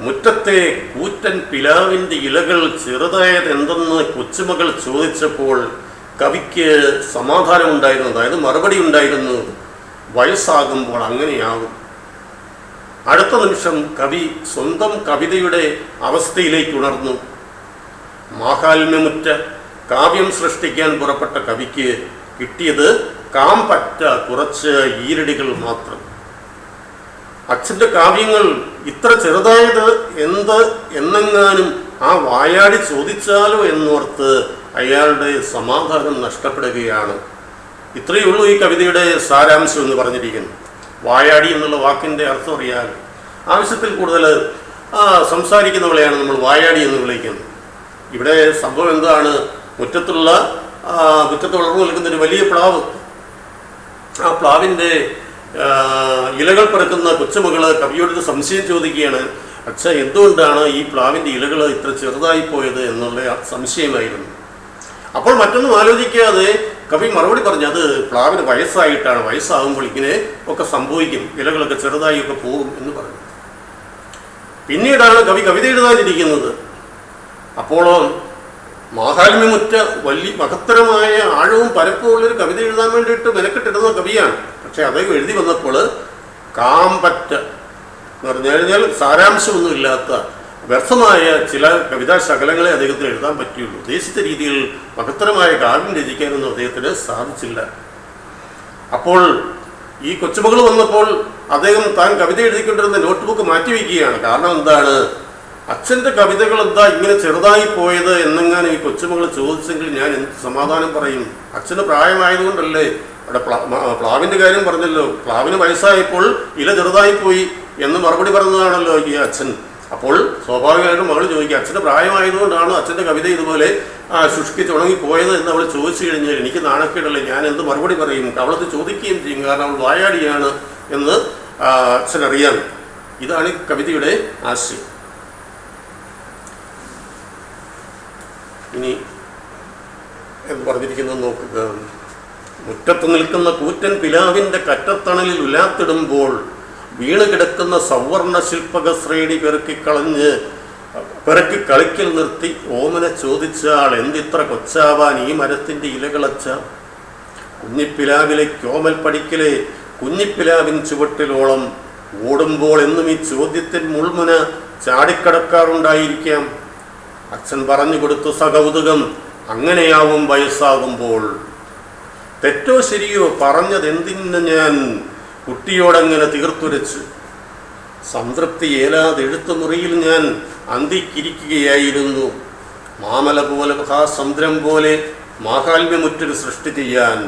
മുറ്റത്തെ കൂറ്റൻ പിലാവിൻ്റെ ഇലകൾ ചെറുതായത് എന്തെന്ന് കൊച്ചുമകൾ ചോദിച്ചപ്പോൾ കവിക്ക് സമാധാനമുണ്ടായിരുന്നു, അതായത് മറുപടി ഉണ്ടായിരുന്നു, വയസ്സാകുമ്പോൾ അങ്ങനെയാകും. അടുത്ത നിമിഷം കവി സ്വന്തം കവിതയുടെ അവസ്ഥയിലേക്ക് ഉണർന്നു. മാഹാത്മ്യമുറ്റ കാവ്യം സൃഷ്ടിക്കാൻ പുറപ്പെട്ട കവിക്ക് കിട്ടിയത് കാമ്പറ്റ കുറച്ച് ഈരടികൾ മാത്രം. അച്ഛൻ്റെ കാവ്യങ്ങൾ ഇത്ര ചെറുതായത് എന്നെങ്ങാനും ആ വായാടി ചോദിച്ചാലോ എന്നോർത്ത് അയാളുടെ സമാധാനം നഷ്ടപ്പെടുകയാണ്. ഇത്രയേ ഉള്ളൂ ഈ കവിതയുടെ സാരാംശം എന്ന് പറഞ്ഞിരിക്കുന്നു. വായാടി എന്നുള്ള വാക്കിൻ്റെ അർത്ഥം അറിയാൻ ആവശ്യത്തിൽ കൂടുതൽ സംസാരിക്കുന്നവളെയാണ് നമ്മൾ വായാടി എന്ന് വിളിക്കുന്നത്. ഇവിടെ സംഭവം എന്താണ്? മുറ്റത്ത് വളർന്നു നിൽക്കുന്ന ഒരു വലിയ പ്ലാവ്, ആ പ്ലാവിൻ്റെ ഇലകൾ പെറുക്കുന്ന കൊച്ചുമകള് കവിയോട് സംശയം ചോദിക്കുകയാണ്, അച്ഛ എന്തുകൊണ്ടാണ് ഈ പ്ലാവിൻ്റെ ഇലകൾ ഇത്ര ചെറുതായി പോയത് എന്നുള്ള സംശയമായിരുന്നു. അപ്പോൾ മറ്റൊന്നും ആലോചിക്കാതെ കവി മറുപടി പറഞ്ഞു, അത് പ്ലാവിന് വയസ്സായിട്ടാണ്, വയസ്സാകുമ്പോൾ ഇങ്ങനെ ഒക്കെ സംഭവിക്കും, ഇലകളൊക്കെ ചെറുതായി ഒക്കെ പോകും എന്ന് പറഞ്ഞു. പിന്നീടാണ് കവി കവിത എഴുതാനിരിക്കുന്നത്. അപ്പോഴോ മാഹാത്മ്യമുറ്റ വലിയ മഹത്തരമായ ആഴവും പരപ്പുമുള്ളൊരു കവിത എഴുതാൻ വേണ്ടിയിട്ട് മെനക്കെട്ടിരുന്ന കവിയാണ്. പക്ഷെ അദ്ദേഹം എഴുതി വന്നപ്പോൾ കാമ്പറ്റ എന്ന് പറഞ്ഞു കഴിഞ്ഞാൽ സാരാംശമൊന്നുമില്ലാത്ത വ്യർത്ഥമായ ചില കവിതാ ശകലങ്ങളെ അദ്ദേഹത്തിന് എഴുതാൻ പറ്റിയുള്ളൂ. ഉദ്ദേശിച്ച രീതിയിൽ മഹത്തരമായ കാവ്യം രചിക്കാനൊന്നും അദ്ദേഹത്തിന് സാധിച്ചില്ല. അപ്പോൾ ഈ കൊച്ചുമകൾ വന്നപ്പോൾ അദ്ദേഹം താൻ കവിത എഴുതിക്കൊണ്ടിരുന്ന നോട്ട്ബുക്ക് മാറ്റിവെക്കുകയാണ്. കാരണം എന്താണ്? അച്ഛൻ്റെ കവിതകൾ എന്താ ഇങ്ങനെ ചെറുതായി പോയത് എന്നെങ്ങാനും ഈ കൊച്ചുമകൾ ചോദിച്ചെങ്കിൽ ഞാൻ എന്ത് സമാധാനം പറയും? അച്ഛന് പ്രായമായതുകൊണ്ടല്ലേ. അവിടെ പ്ലാവിൻ്റെ കാര്യം പറഞ്ഞല്ലോ, പ്ലാവിന് വയസ്സായപ്പോൾ ഇല ചെറുതായി പോയി എന്ന് മറുപടി പറഞ്ഞതാണല്ലോ ഈ അച്ഛൻ. അപ്പോൾ സ്വാഭാവികമായിട്ടും മകൾ ചോദിക്കുക, അച്ഛൻ്റെ പ്രായമായതുകൊണ്ടാണ് അച്ഛൻ്റെ കവിത ഇതുപോലെ ശുഷ്കിച്ച് ഉണങ്ങിപ്പോയത് എന്ന് അവൾ ചോദിച്ചു കഴിഞ്ഞാൽ എനിക്ക് നാണക്കേടല്ലേ, ഞാൻ എന്ത് മറുപടി പറയും? അവളത് ചോദിക്കുകയും ചെയ്യും, കാരണം അവൾ വായാടിയാണ് എന്ന് അച്ഛനറിയാം. ഇതാണ് കവിതയുടെ ആശയം. ഇനി എന്ന് പറഞ്ഞിരിക്കുന്നത് നോക്കുക. മുറ്റത്ത് നിൽക്കുന്ന കൂറ്റൻ പിലാവിൻ്റെ കറ്റത്തണലിൽ ഉലാത്തിടുമ്പോൾ വീണ് കിടക്കുന്ന സവർണ ശില്പക ശ്രേണി പെറുക്കി കളിക്കൽ നിർത്തി ഓമന ചോദിച്ചാൾ, എന്തിത്ര കൊച്ചാവാൻ ഈ മരത്തിൻ്റെ ഇലകളച്ച? കുഞ്ഞിപ്പിലാവിലെ കോമൽ പടിക്കലെ കുഞ്ഞിപ്പിലാവിൻ ചുവട്ടിലോളം ഓടുമ്പോൾ എന്നും ഈ ചോദ്യത്തിൽ മുൾമുന ചാടിക്കടക്കാറുണ്ടായിരിക്കാം. അച്ഛൻ പറഞ്ഞു കൊടുത്തു സകൗതുകം, അങ്ങനെയാവും വയസ്സാകുമ്പോൾ. തെറ്റോ ശരിയോ പറഞ്ഞതെന്തിന് ഞാൻ കുട്ടിയോടങ്ങനെ തീർത്തുരച്ച്? സംതൃപ്തി ഏലാതെ എഴുത്തുമുറിയിൽ ഞാൻ അന്തിക്കിരിക്കുകയായിരുന്നു. മാമല പോലെ മഹാസമുദ്രം പോലെ മാഹാത്മ്യമുറ്റൊരു സൃഷ്ടി ചെയ്യാൻ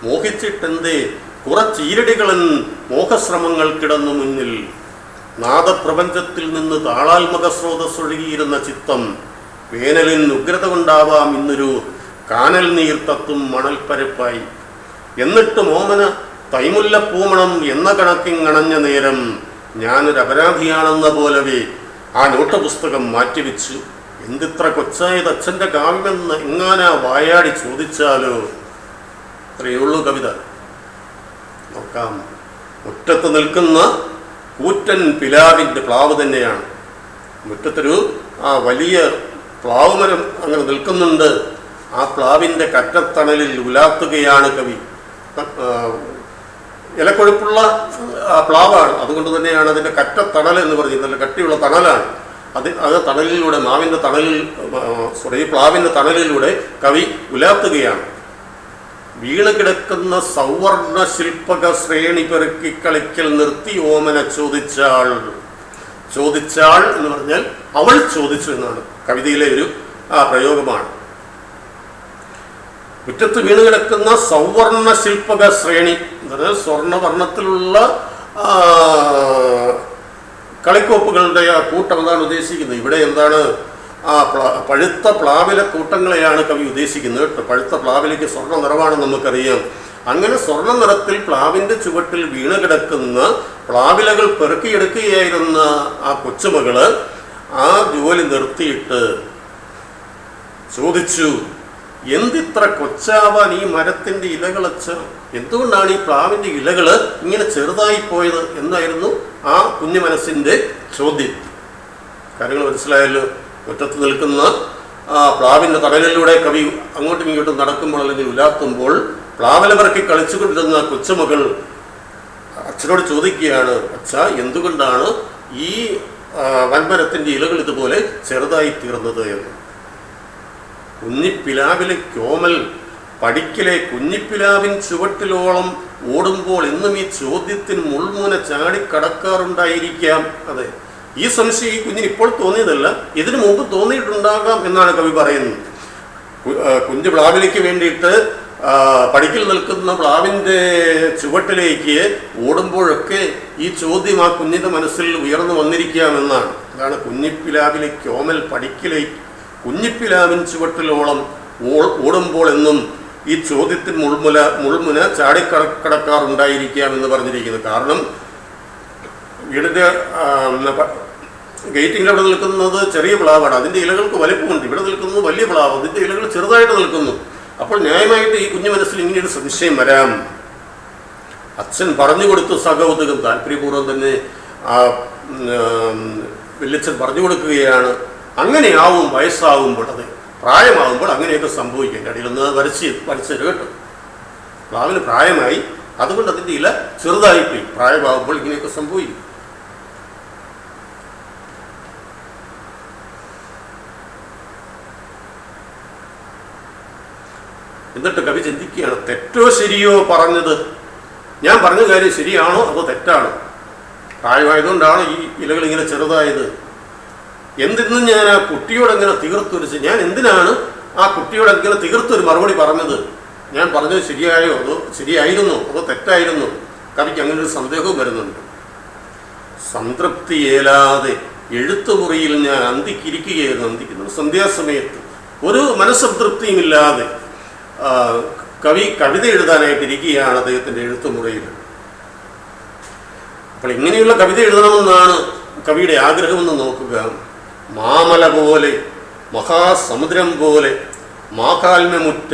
മോഹിച്ചിട്ടെന്തേ കുറച്ചീരടികളൻ മോഹശ്രമങ്ങൾ കിടന്നു മുന്നിൽ. നാദപ്രപഞ്ചത്തിൽ നിന്ന് താളാത്മക സ്രോതസ്സൊഴുകിയിരുന്ന ചിത്തം വേനലിൻ ഉഗ്രത കൊണ്ടാവാം ഇന്നൊരു കാനൽ നീർ തത്തും മണൽപ്പരപ്പായി. എന്നിട്ട് മോമന തൈമുല്ലപ്പൂമണം എന്ന കണക്കിങ്ങണഞ്ഞ നേരം ഞാനൊരു അപരാധിയാണെന്ന പോലവേ ആ നോട്ട് പുസ്തകം മാറ്റിവെച്ചു. എന്തിത്ര കൊച്ചായത് അച്ഛൻ്റെ കാവ്യമെന്ന് എങ്ങാനാ വായാടി ചോദിച്ചാലോ? അത്രയുള്ളൂ കവിത. നോക്കാം. മുറ്റത്ത് നിൽക്കുന്ന കൂറ്റൻ പിലാവിൻ്റെ പ്ലാവ് തന്നെയാണ്. മുറ്റത്തൊരു വലിയ പ്ലാവ് മരം അങ്ങനെ നിൽക്കുന്നുണ്ട്. ആ പ്ലാവിൻ്റെ കറ്റത്തണലിൽ ഉലാത്തുകയാണ് കവി. ഇലക്കൊഴുപ്പുള്ള പ്ലാവാണ്, അതുകൊണ്ട് തന്നെയാണ് അതിൻ്റെ കറ്റത്തണൽ എന്ന് പറയുന്നത്. നല്ല കട്ടിയുള്ള തണലാണ്. അത് തണലിലൂടെ മാവിൻ്റെ തണലിൽ ഈ പ്ലാവിൻ്റെ തണലിലൂടെ കവി ഉലാത്തുകയാണ്. വീണ് കിടക്കുന്ന സവർണ ശില്പക ശ്രേണി പെറുക്കി കളിക്കൽ നിർത്തി ഓമന ചോദിച്ചാൾ. ചോദിച്ചാൾ എന്ന് പറഞ്ഞാൽ അവൾ ചോദിച്ചു എന്നാണ് കവിതയിലെ ഒരു പ്രയോഗമാണ്. മുറ്റത്ത് വീണ് കിടക്കുന്ന സവർണ ശില്പക ശ്രേണി എന്ന് പറഞ്ഞാൽ സ്വർണ്ണവർണ്ണത്തിലുള്ള കളിക്കോപ്പുകളുടെ ആ കൂട്ടം എന്താണ് ഉദ്ദേശിക്കുന്നത്? ഇവിടെ എന്താണ്? പഴുത്ത പ്ലാവിലെ കൂട്ടങ്ങളെയാണ് കവി ഉദ്ദേശിക്കുന്നത്. പഴുത്ത പ്ലാവിലേക്ക് സ്വർണ്ണ നിറമാണെന്ന് നമുക്കറിയാം. അങ്ങനെ സ്വർണ്ണ നിറത്തിൽ പ്ലാവിൻ്റെ ചുവട്ടിൽ വീണ് കിടക്കുന്ന പ്ലാവിലകൾ പെറുക്കിയെടുക്കുകയായിരുന്ന ആ കൊച്ചുമകള് ആ ജോലി നിർത്തിയിട്ട് ചോദിച്ചു, എന്തിത്ര കൊച്ചാവാൻ ഈ മരത്തിൻ്റെ ഇലകളച്ച? എന്തുകൊണ്ടാണ് ഈ പ്ലാവിൻ്റെ ഇലകൾ ഇങ്ങനെ ചെറുതായി പോയത് എന്നായിരുന്നു ആ കുഞ്ഞു മനസ്സിൻ്റെ ചോദ്യം. കാര്യങ്ങൾ മനസ്സിലായല്ലോ. മുറ്റത്ത് നിൽക്കുന്ന പ്ലാവിൻ്റെ തണലിലൂടെ കവി അങ്ങോട്ടും ഇങ്ങോട്ടും നടക്കുമ്പോൾ അല്ലെങ്കിൽ ഉലാത്തുമ്പോൾ പ്ലാവില പറക്കി കളിച്ചുകൊണ്ടിരുന്ന കൊച്ചുമകൾ അച്ഛനോട് ചോദിക്കുകയാണ്, അച്ഛാ എന്തുകൊണ്ടാണ് ഈ വൻമരത്തിൻ്റെ ഇലകൾ ഇതുപോലെ ചെറുതായി തീർന്നത് എന്ന്. കുഞ്ഞിപ്പിലാവിലെ കോമൽ പടിക്കലെ കുഞ്ഞിപ്പിലാവിൻ ചുവട്ടിലോളം ഓടുമ്പോൾ എന്നും ഈ ചോദ്യത്തിന് മുൾമുന ചാടിക്കടക്കാറുണ്ടായിരിക്കാം. അതെ, ഈ സംശയം ഈ കുഞ്ഞിന് ഇപ്പോൾ തോന്നിയതല്ല, ഇതിനു മുമ്പ് തോന്നിയിട്ടുണ്ടാകാം എന്നാണ് കവി പറയുന്നത്. കുഞ്ഞു പ്ലാവിലേക്ക് വേണ്ടിയിട്ട് പടിക്കൽ നിൽക്കുന്ന പ്ലാവിൻ്റെ ചുവട്ടിലേക്ക് ഓടുമ്പോഴൊക്കെ ഈ ചോദ്യം ആ കുഞ്ഞിൻ്റെ മനസ്സിൽ ഉയർന്നു വന്നിരിക്കാമെന്നാണ്. അതാണ് കുഞ്ഞിപ്പിലാവിലെ കോമൽ പടിക്കലെ കുഞ്ഞിപ്പിലാവിൻ ചുവട്ടിലോളം ഓടുമ്പോൾ എന്നും ഈ ചോദ്യത്തിന് മുൾമുന ചാടിക്കടക്കാറുണ്ടായിരിക്കാം എന്ന് പറഞ്ഞിരിക്കുന്നത്. കാരണം വീടിൻ്റെ ഗേറ്റിൻ്റെ അവിടെ നിൽക്കുന്നത് ചെറിയ പ്ലാവാണ്, അതിൻ്റെ ഇലകൾക്ക് വലിപ്പമുണ്ട്. ഇവിടെ നിൽക്കുന്നത് വലിയ പ്ലാവ്, അതിൻ്റെ ഇലകൾ ചെറുതായിട്ട് നിൽക്കുന്നു. അപ്പോൾ ന്യായമായിട്ട് ഈ കുഞ്ഞു മനസ്സിൽ ഇങ്ങനെയൊരു സംശയം വരാം. അച്ഛൻ പറഞ്ഞു കൊടുത്തു സകൗതുകം, താല്പര്യപൂർവ്വം തന്നെ വല്യച്ഛൻ പറഞ്ഞു കൊടുക്കുകയാണ്. അങ്ങനെയാവും വയസ്സാകുമ്പോൾ, അത് പ്രായമാകുമ്പോൾ അങ്ങനെയൊക്കെ സംഭവിക്കും. അടിയിലൊന്ന് വരച്ച് കേട്ടു. പ്ലാവിന് പ്രായമായി, അതുകൊണ്ട് അതിൻ്റെ ഇല ചെറുതായിപ്പോയി. പ്രായമാകുമ്പോൾ ഇങ്ങനെയൊക്കെ സംഭവിക്കും. എന്നിട്ട് കവി ചിന്തിക്കുകയാണ്, തെറ്റോ ശരിയോ പറഞ്ഞത്? ഞാൻ പറഞ്ഞ കാര്യം ശരിയാണോ അതോ തെറ്റാണോ? പ്രായമായതുകൊണ്ടാണ് ഈ ഇലകൾ ഇങ്ങനെ ചെറുതായത്. എന്തിന്നും ഞാൻ ആ കുട്ടിയോടെങ്ങനെ തീർത്തൊരിച്ച്, ഞാൻ എന്തിനാണ് ആ കുട്ടിയോടെങ്ങനെ തീർത്തൊരു മറുപടി പറഞ്ഞത്, ഞാൻ പറഞ്ഞത് ശരിയായോ അതോ ശരിയായിരുന്നോ അതോ തെറ്റായിരുന്നോ? കവിക്ക് അങ്ങനെ ഒരു സന്ദേഹവും വരുന്നുണ്ട്. സംതൃപ്തിയേലാതെ എഴുത്തുമുറിയിൽ ഞാൻ അന്തിക്കുന്നു. സന്ധ്യാസമയത്ത് ഒരു മനസ്സംതൃപ്തിയുമില്ലാതെ കവിത എഴുതാനായിട്ട് ഇരിക്കുകയാണ് അദ്ദേഹത്തിൻ്റെ എഴുത്തുമുറിയിൽ. അപ്പോൾ ഇങ്ങനെയുള്ള കവിത എഴുതണമെന്നാണ് കവിയുടെ ആഗ്രഹമെന്ന് നോക്കുക. മാമല പോലെ, മഹാസമുദ്രം പോലെ, മാകാത്മ്യമുറ്റ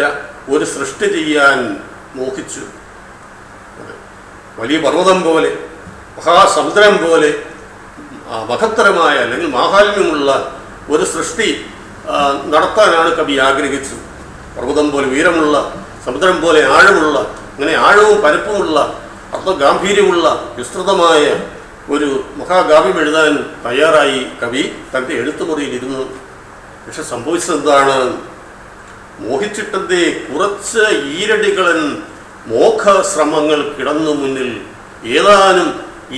ഒരു സൃഷ്ടി ചെയ്യാൻ മോഹിച്ചു. വലിയ പർവ്വതം പോലെ, മഹാസമുദ്രം പോലെ, മഹത്തരമായ അല്ലെങ്കിൽ മാഹാത്മ്യമുള്ള ഒരു സൃഷ്ടി നടത്താനാണ് കവി ആഗ്രഹിച്ചത്. പർവ്വതം പോലെ ഉയരമുള്ള, സമുദ്രം പോലെ ആഴമുള്ള, അങ്ങനെ ആഴവും പരപ്പുമുള്ള, അർത്ഥഗാംഭീര്യമുള്ള വിസ്തൃതമായ ഒരു മഹാകാവ്യം എഴുതാൻ തയ്യാറായി കവി തൻ്റെ എഴുത്തുമുറിയിലിരുന്നു. പക്ഷെ സംഭവിച്ചത് എന്താണ്? മോഹിച്ചിട്ടതേ കുറച്ച് ഈരടികളൻ മോഹശ്രമങ്ങൾ കിടന്നു മുന്നിൽ. ഏതാനും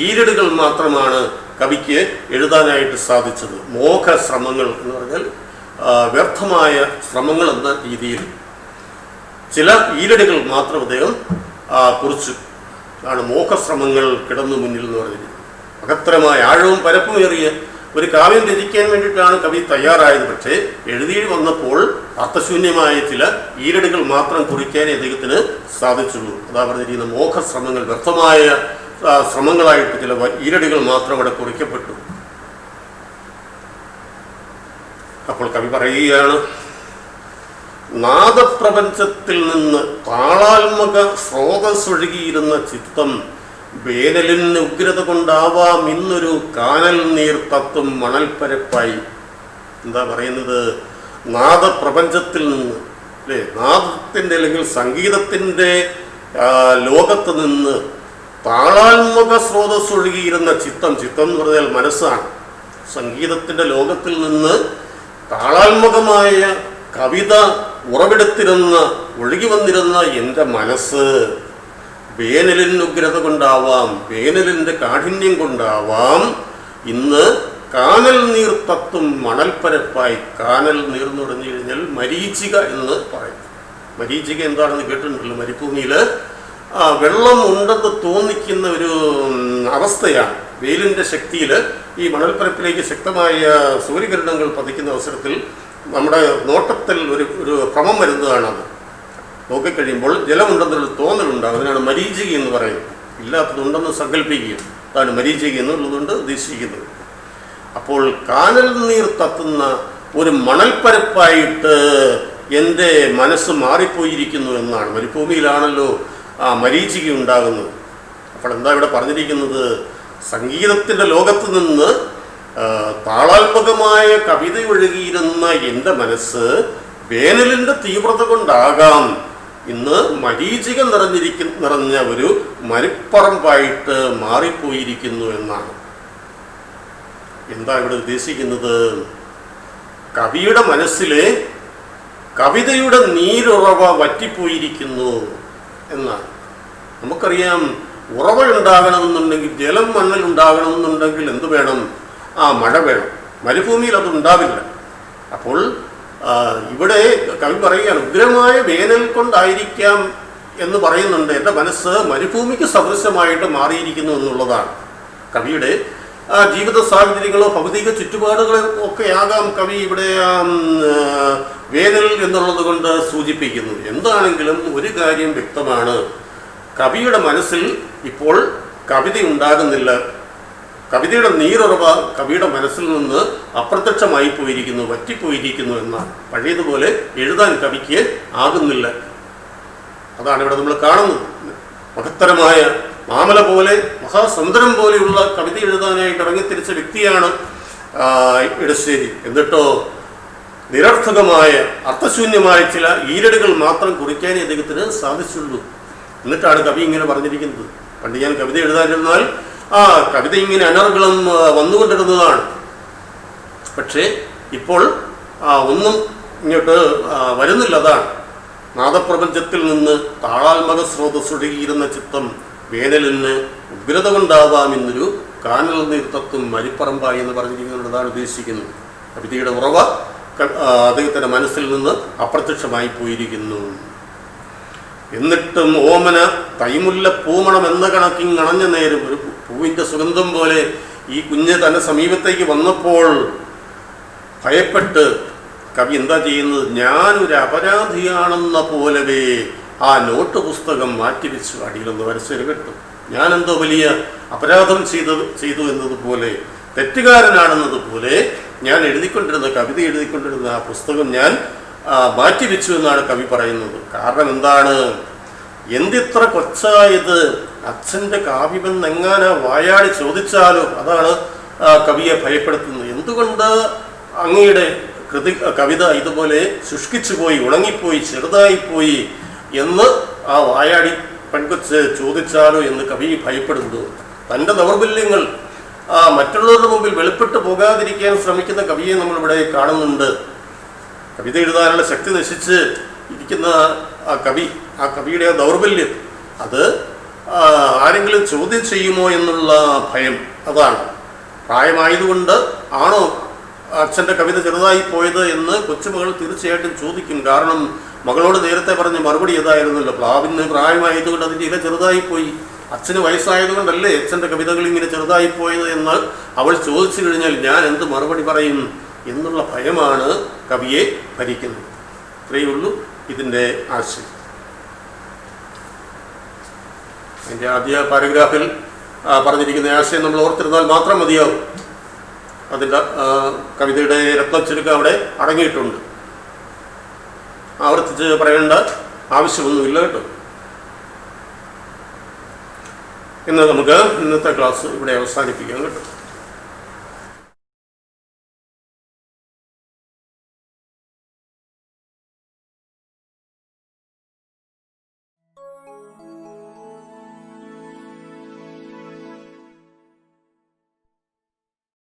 ഈരടികൾ മാത്രമാണ് കവിക്ക് എഴുതാനായിട്ട് സാധിച്ചത്. മോഹശ്രമങ്ങൾ എന്ന് പറഞ്ഞാൽ വ്യർത്ഥമായ ശ്രമങ്ങൾ എന്ന രീതിയിൽ ചില ഈരടികൾ മാത്രം അദ്ദേഹം കുറിച്ചു. ആണ് മോഹശ്രമങ്ങൾ കിടന്നു മുന്നിൽ എന്ന് പറഞ്ഞിരിക്കുന്നത്. മഹത്തരമായ ആഴവും പരപ്പുമേറിയ ഒരു കാവ്യം രചിക്കാൻ വേണ്ടിയിട്ടാണ് കവി തയ്യാറായത്. പക്ഷേ എഴുതി വന്നപ്പോൾ അർത്ഥശൂന്യമായ ചില ഈരടികൾ മാത്രം കുറിക്കാനേ അദ്ദേഹത്തിന് സാധിച്ചുള്ളൂ. അതാ പറഞ്ഞിരിക്കുന്ന മോഹശ്രമങ്ങൾ, വ്യർത്ഥമായ ശ്രമങ്ങളായിട്ട് ചില ഈരടികൾ മാത്രം അവിടെ കുറിക്കപ്പെട്ടു. അപ്പോൾ കവി പറയുകയാണ്, നാദപ്രപഞ്ചത്തിൽ നിന്ന് താളാത്മക സ്രോതസ്സൊഴുകിയിരുന്ന ചിത്തം വേനലിന് ഉഗ്രത കൊണ്ടാവാം ഇന്നൊരു കാനൽ നീർ തത്തും മണൽപ്പരപ്പായി. എന്താ പറയുന്നത്? നാദപ്രപഞ്ചത്തിൽ നിന്ന്, അല്ലേ, നാദത്തിൻ്റെ അല്ലെങ്കിൽ സംഗീതത്തിൻ്റെ ലോകത്ത് നിന്ന് താളാത്മക സ്രോതസ്സൊഴുകിയിരുന്ന ചിത്തം എന്ന് പറഞ്ഞാൽ മനസ്സാണ്. സംഗീതത്തിൻ്റെ ലോകത്തിൽ നിന്ന് താളാത്മകമായ കവിത ഉറവെടുത്തിരുന്ന, ഒഴുകി വന്നിരുന്ന എൻ്റെ മനസ്സ് വേനലിന് ഉഗ്രത കൊണ്ടാവാം, വേനലിൻ്റെ കാഠിന്യം കൊണ്ടാവാം ഇന്ന് കാനൽ നീർ തത്തും മണൽപ്പരപ്പായി. കാനൽ നീർ എന്ന് പറഞ്ഞു കഴിഞ്ഞാൽ മരീചിക എന്ന് പറയും. മരീചിക എന്താണെന്ന് കേട്ടിട്ടുണ്ടല്ലോ. മരുഭൂമിയിൽ വെള്ളം ഉണ്ടെന്ന് തോന്നിക്കുന്ന ഒരു അവസ്ഥയാണ്. വെയിലിൻ്റെ ശക്തിയിൽ ഈ മണൽപ്പരപ്പിലേക്ക് ശക്തമായ സൂര്യകിരണങ്ങൾ പതിക്കുന്ന അവസരത്തിൽ നമ്മുടെ നോട്ടത്തിൽ ഒരു ഭ്രമം വരുന്നതാണത്. നോക്കിക്കഴിയുമ്പോൾ ജലമുണ്ടെന്നൊരു തോന്നലുണ്ടാകും. അതിനാണ് മരീചിക എന്ന് പറയുന്നത്. ഇല്ലാത്തതുണ്ടെന്ന് സങ്കല്പിക്കുക. അതാണ് മരീചിക എന്നുള്ളതുകൊണ്ട് ഉദ്ദേശിക്കുന്നത്. അപ്പോൾ കാനൽ നീർ തത്തുന്ന ഒരു മണൽപ്പരപ്പായിട്ട് എൻ്റെ മനസ്സ് മാറിപ്പോയിരിക്കുന്നു എന്നാണ്. മരുഭൂമിയിലാണല്ലോ മരീചിക ഉണ്ടാകുന്നത്. അപ്പോൾ എന്താ ഇവിടെ പറഞ്ഞിരിക്കുന്നത്? സംഗീതത്തിൻ്റെ ലോകത്ത് നിന്ന് താളാത്മകമായ കവിത ഒഴുകിയിരുന്ന എൻ്റെ മനസ്സ് വേനലിൻ്റെ തീവ്രത കൊണ്ടാകാം ഇന്ന് മരീചിക നിറഞ്ഞ ഒരു മരുപ്പറമ്പായിട്ട് മാറിപ്പോയിരിക്കുന്നു എന്നാണ്. എന്താ ഇവിടെ ഉദ്ദേശിക്കുന്നത്? കവിയുടെ മനസ്സിലെ കവിതയുടെ നീരുറവ വറ്റിപ്പോയിരിക്കുന്നു എന്നാണ്. നമുക്കറിയാം, ഉറവ ഉണ്ടാകണമെന്നുണ്ടെങ്കിൽ, ജലം മണ്ണിൽ ഉണ്ടാകണമെന്നുണ്ടെങ്കിൽ എന്ത് വേണം? മഴ വേണം. മരുഭൂമിയിൽ അത് ഉണ്ടാവില്ല. അപ്പോൾ ഇവിടെ കവി പറയുകയാണ്, ഉഗ്രമായ വേനൽ കൊണ്ടായിരിക്കാം എന്ന് പറയുന്നുണ്ട് എൻ്റെ മനസ്സ് മരുഭൂമിക്ക് സദൃശമായിട്ട് മാറിയിരിക്കുന്നു എന്നുള്ളതാണ്. കവിയുടെ ജീവിത സാഹചര്യങ്ങളോ ഭൗതിക ചുറ്റുപാടുകളോ ഒക്കെ ആകാം കവി ഇവിടെ വേനൽ എന്നുള്ളത് കൊണ്ട് സൂചിപ്പിക്കുന്നത്. എന്താണെങ്കിലും ഒരു കാര്യം വ്യക്തമാണ്, കവിയുടെ മനസ്സിൽ ഇപ്പോൾ കവിത ഉണ്ടാകുന്നില്ല. കവിതയുടെ നീരുറവ കവിയുടെ മനസ്സിൽ നിന്ന് അപ്രത്യക്ഷമായി പോയിരിക്കുന്നു, വറ്റിപ്പോയിരിക്കുന്നു എന്നാണ്. പഴയതുപോലെ എഴുതാൻ കവിക്ക് ആകുന്നില്ല. അതാണ് ഇവിടെ നമ്മൾ കാണുന്നത്. മഹത്തരമായ മാമല പോലെ, മഹാസമുദ്രം പോലെയുള്ള കവിത എഴുതാനായിട്ട് ഇറങ്ങിത്തിരിച്ച വ്യക്തിയാണ് ഇടശ്ശേരി. എന്നിട്ടോ നിരർത്ഥകമായ അർത്ഥശൂന്യമായ ചില ഈരടികൾ മാത്രം കുറിക്കാനേ അദ്ദേഹത്തിന് സാധിച്ചുള്ളൂ. എന്നിട്ടാണ് കവി ഇങ്ങനെ പറഞ്ഞിരിക്കുന്നത്. പണ്ട് ഞാൻ കവിത എഴുതാനിരുന്നാൽ കവിത ഇങ്ങനെ അനർഗളം വന്നുകൊണ്ടിരുന്നതാണ്. പക്ഷേ ഇപ്പോൾ ഒന്നും ഇങ്ങോട്ട് വരുന്നില്ല. അതാണ് നാദപ്രപഞ്ചത്തിൽ നിന്ന് താളാത്മക സ്രോതസ്സൊഴുകിയിരുന്ന ചിത്തം വേനലിന് ഉഗ്രത കൊണ്ടാവാം എന്നൊരു കാനൽ നീർ തത്തും മരിപ്പറമ്പായി എന്ന് പറഞ്ഞിരിക്കുന്നതാണ് ഉദ്ദേശിക്കുന്നത്. കവിതയുടെ ഉറവ അദ്ദേഹത്തിൻ്റെ മനസ്സിൽ നിന്ന് അപ്രത്യക്ഷമായി പോയിരിക്കുന്നു. എന്നിട്ടും ഓമന തൈമുല്ല പൂമണം എന്ന കണക്കിങ്ങണഞ്ഞ നേരം ഒരു പൂവിൻ്റെ സുഗന്ധം പോലെ ഈ കുഞ്ഞ് തൻ്റെ സമീപത്തേക്ക് വന്നപ്പോൾ ഭയപ്പെട്ട് കവി എന്താ ചെയ്യുന്നത്? ഞാനൊരു അപരാധിയാണെന്ന പോലവേ ആ നോട്ട് പുസ്തകം മാറ്റിവെച്ചു അടിയിലൊന്ന് വരച്ചൊരു കെട്ടു. ഞാനെന്തോ വലിയ അപരാധം ചെയ്തു എന്നതുപോലെ, തെറ്റുകാരനാണെന്നതുപോലെ ഞാൻ കവിത എഴുതിക്കൊണ്ടിരുന്ന ആ പുസ്തകം ഞാൻ മാറ്റിവെച്ചു എന്നാണ് കവി പറയുന്നത്. കാരണം എന്താണ്? എന്തിത്ര കൊച്ചായത്, അച്ഛൻ്റെ കാവ്യമെന്നെങ്ങാനാ വായാടി ചോദിച്ചാലോ, അതാണ് കവിയെ ഭയപ്പെടുത്തുന്നത്. എന്തുകൊണ്ട് അങ്ങയുടെ കവിത ഇതുപോലെ ശുഷ്കിച്ചു പോയി, ഉണങ്ങിപ്പോയി, ചെറുതായിപ്പോയി എന്ന് ആ വായാടി പെൺകൊച്ച് ചോദിച്ചാലോ എന്ന് കവി ഭയപ്പെടുന്നു. തൻ്റെ ദൗർബല്യങ്ങൾ മറ്റുള്ളവരുടെ മുമ്പിൽ വെളിപ്പെട്ടു പോകാതിരിക്കാൻ ശ്രമിക്കുന്ന കവിയെ നമ്മളിവിടെ കാണുന്നുണ്ട്. കവിത എഴുതാനുള്ള ശക്തി നശിച്ച് ഇരിക്കുന്ന ആ കവിയുടെ ആ ദൗർബല്യം, അത് ആരെങ്കിലും ചോദ്യം ചെയ്യുമോ എന്നുള്ള ഭയം, അതാണ്. പ്രായമായതുകൊണ്ട് ആണോ അച്ഛൻ്റെ കവിത ചെറുതായി പോയത് എന്ന് കൊച്ചുമകൾ തീർച്ചയായിട്ടും ചോദിക്കും. കാരണം മകളോട് നേരത്തെ പറഞ്ഞ മറുപടി ഏതായിരുന്നല്ലോ, പ്ലാവിന് പ്രായമായതുകൊണ്ട് അതിൻ്റെ ഇല ചെറുതായിപ്പോയി, അച്ഛന് വയസ്സായതുകൊണ്ടല്ലേ അച്ഛൻ്റെ കവിതകൾ ഇങ്ങനെ ചെറുതായിപ്പോയത് എന്ന് അവൾ ചോദിച്ചു കഴിഞ്ഞാൽ ഞാൻ എന്ത് മറുപടി പറയും എന്നുള്ള ഭയമാണ് കവിയെ ഭരിക്കുന്നത്. ഇത്രയേ ഉള്ളൂ ഇതിൻ്റെ ആശയം. അതിൻ്റെ ആദ്യ പാരഗ്രാഫിൽ പറഞ്ഞിരിക്കുന്ന ആശയം നമ്മൾ ഓർത്തിരുന്നാൽ മാത്രം മതിയാവും. അതിൻ്റെ കവിതയുടെ രത്നച്ചുരുക്കം അവിടെ അടങ്ങിയിട്ടുണ്ട്. ആവർത്തിച്ച് പറയേണ്ട ആവശ്യമൊന്നുമില്ല കേട്ടോ. ഇന്ന് നമുക്ക് ഇന്നത്തെ ക്ലാസ് ഇവിടെ അവസാനിപ്പിക്കാം കേട്ടോ.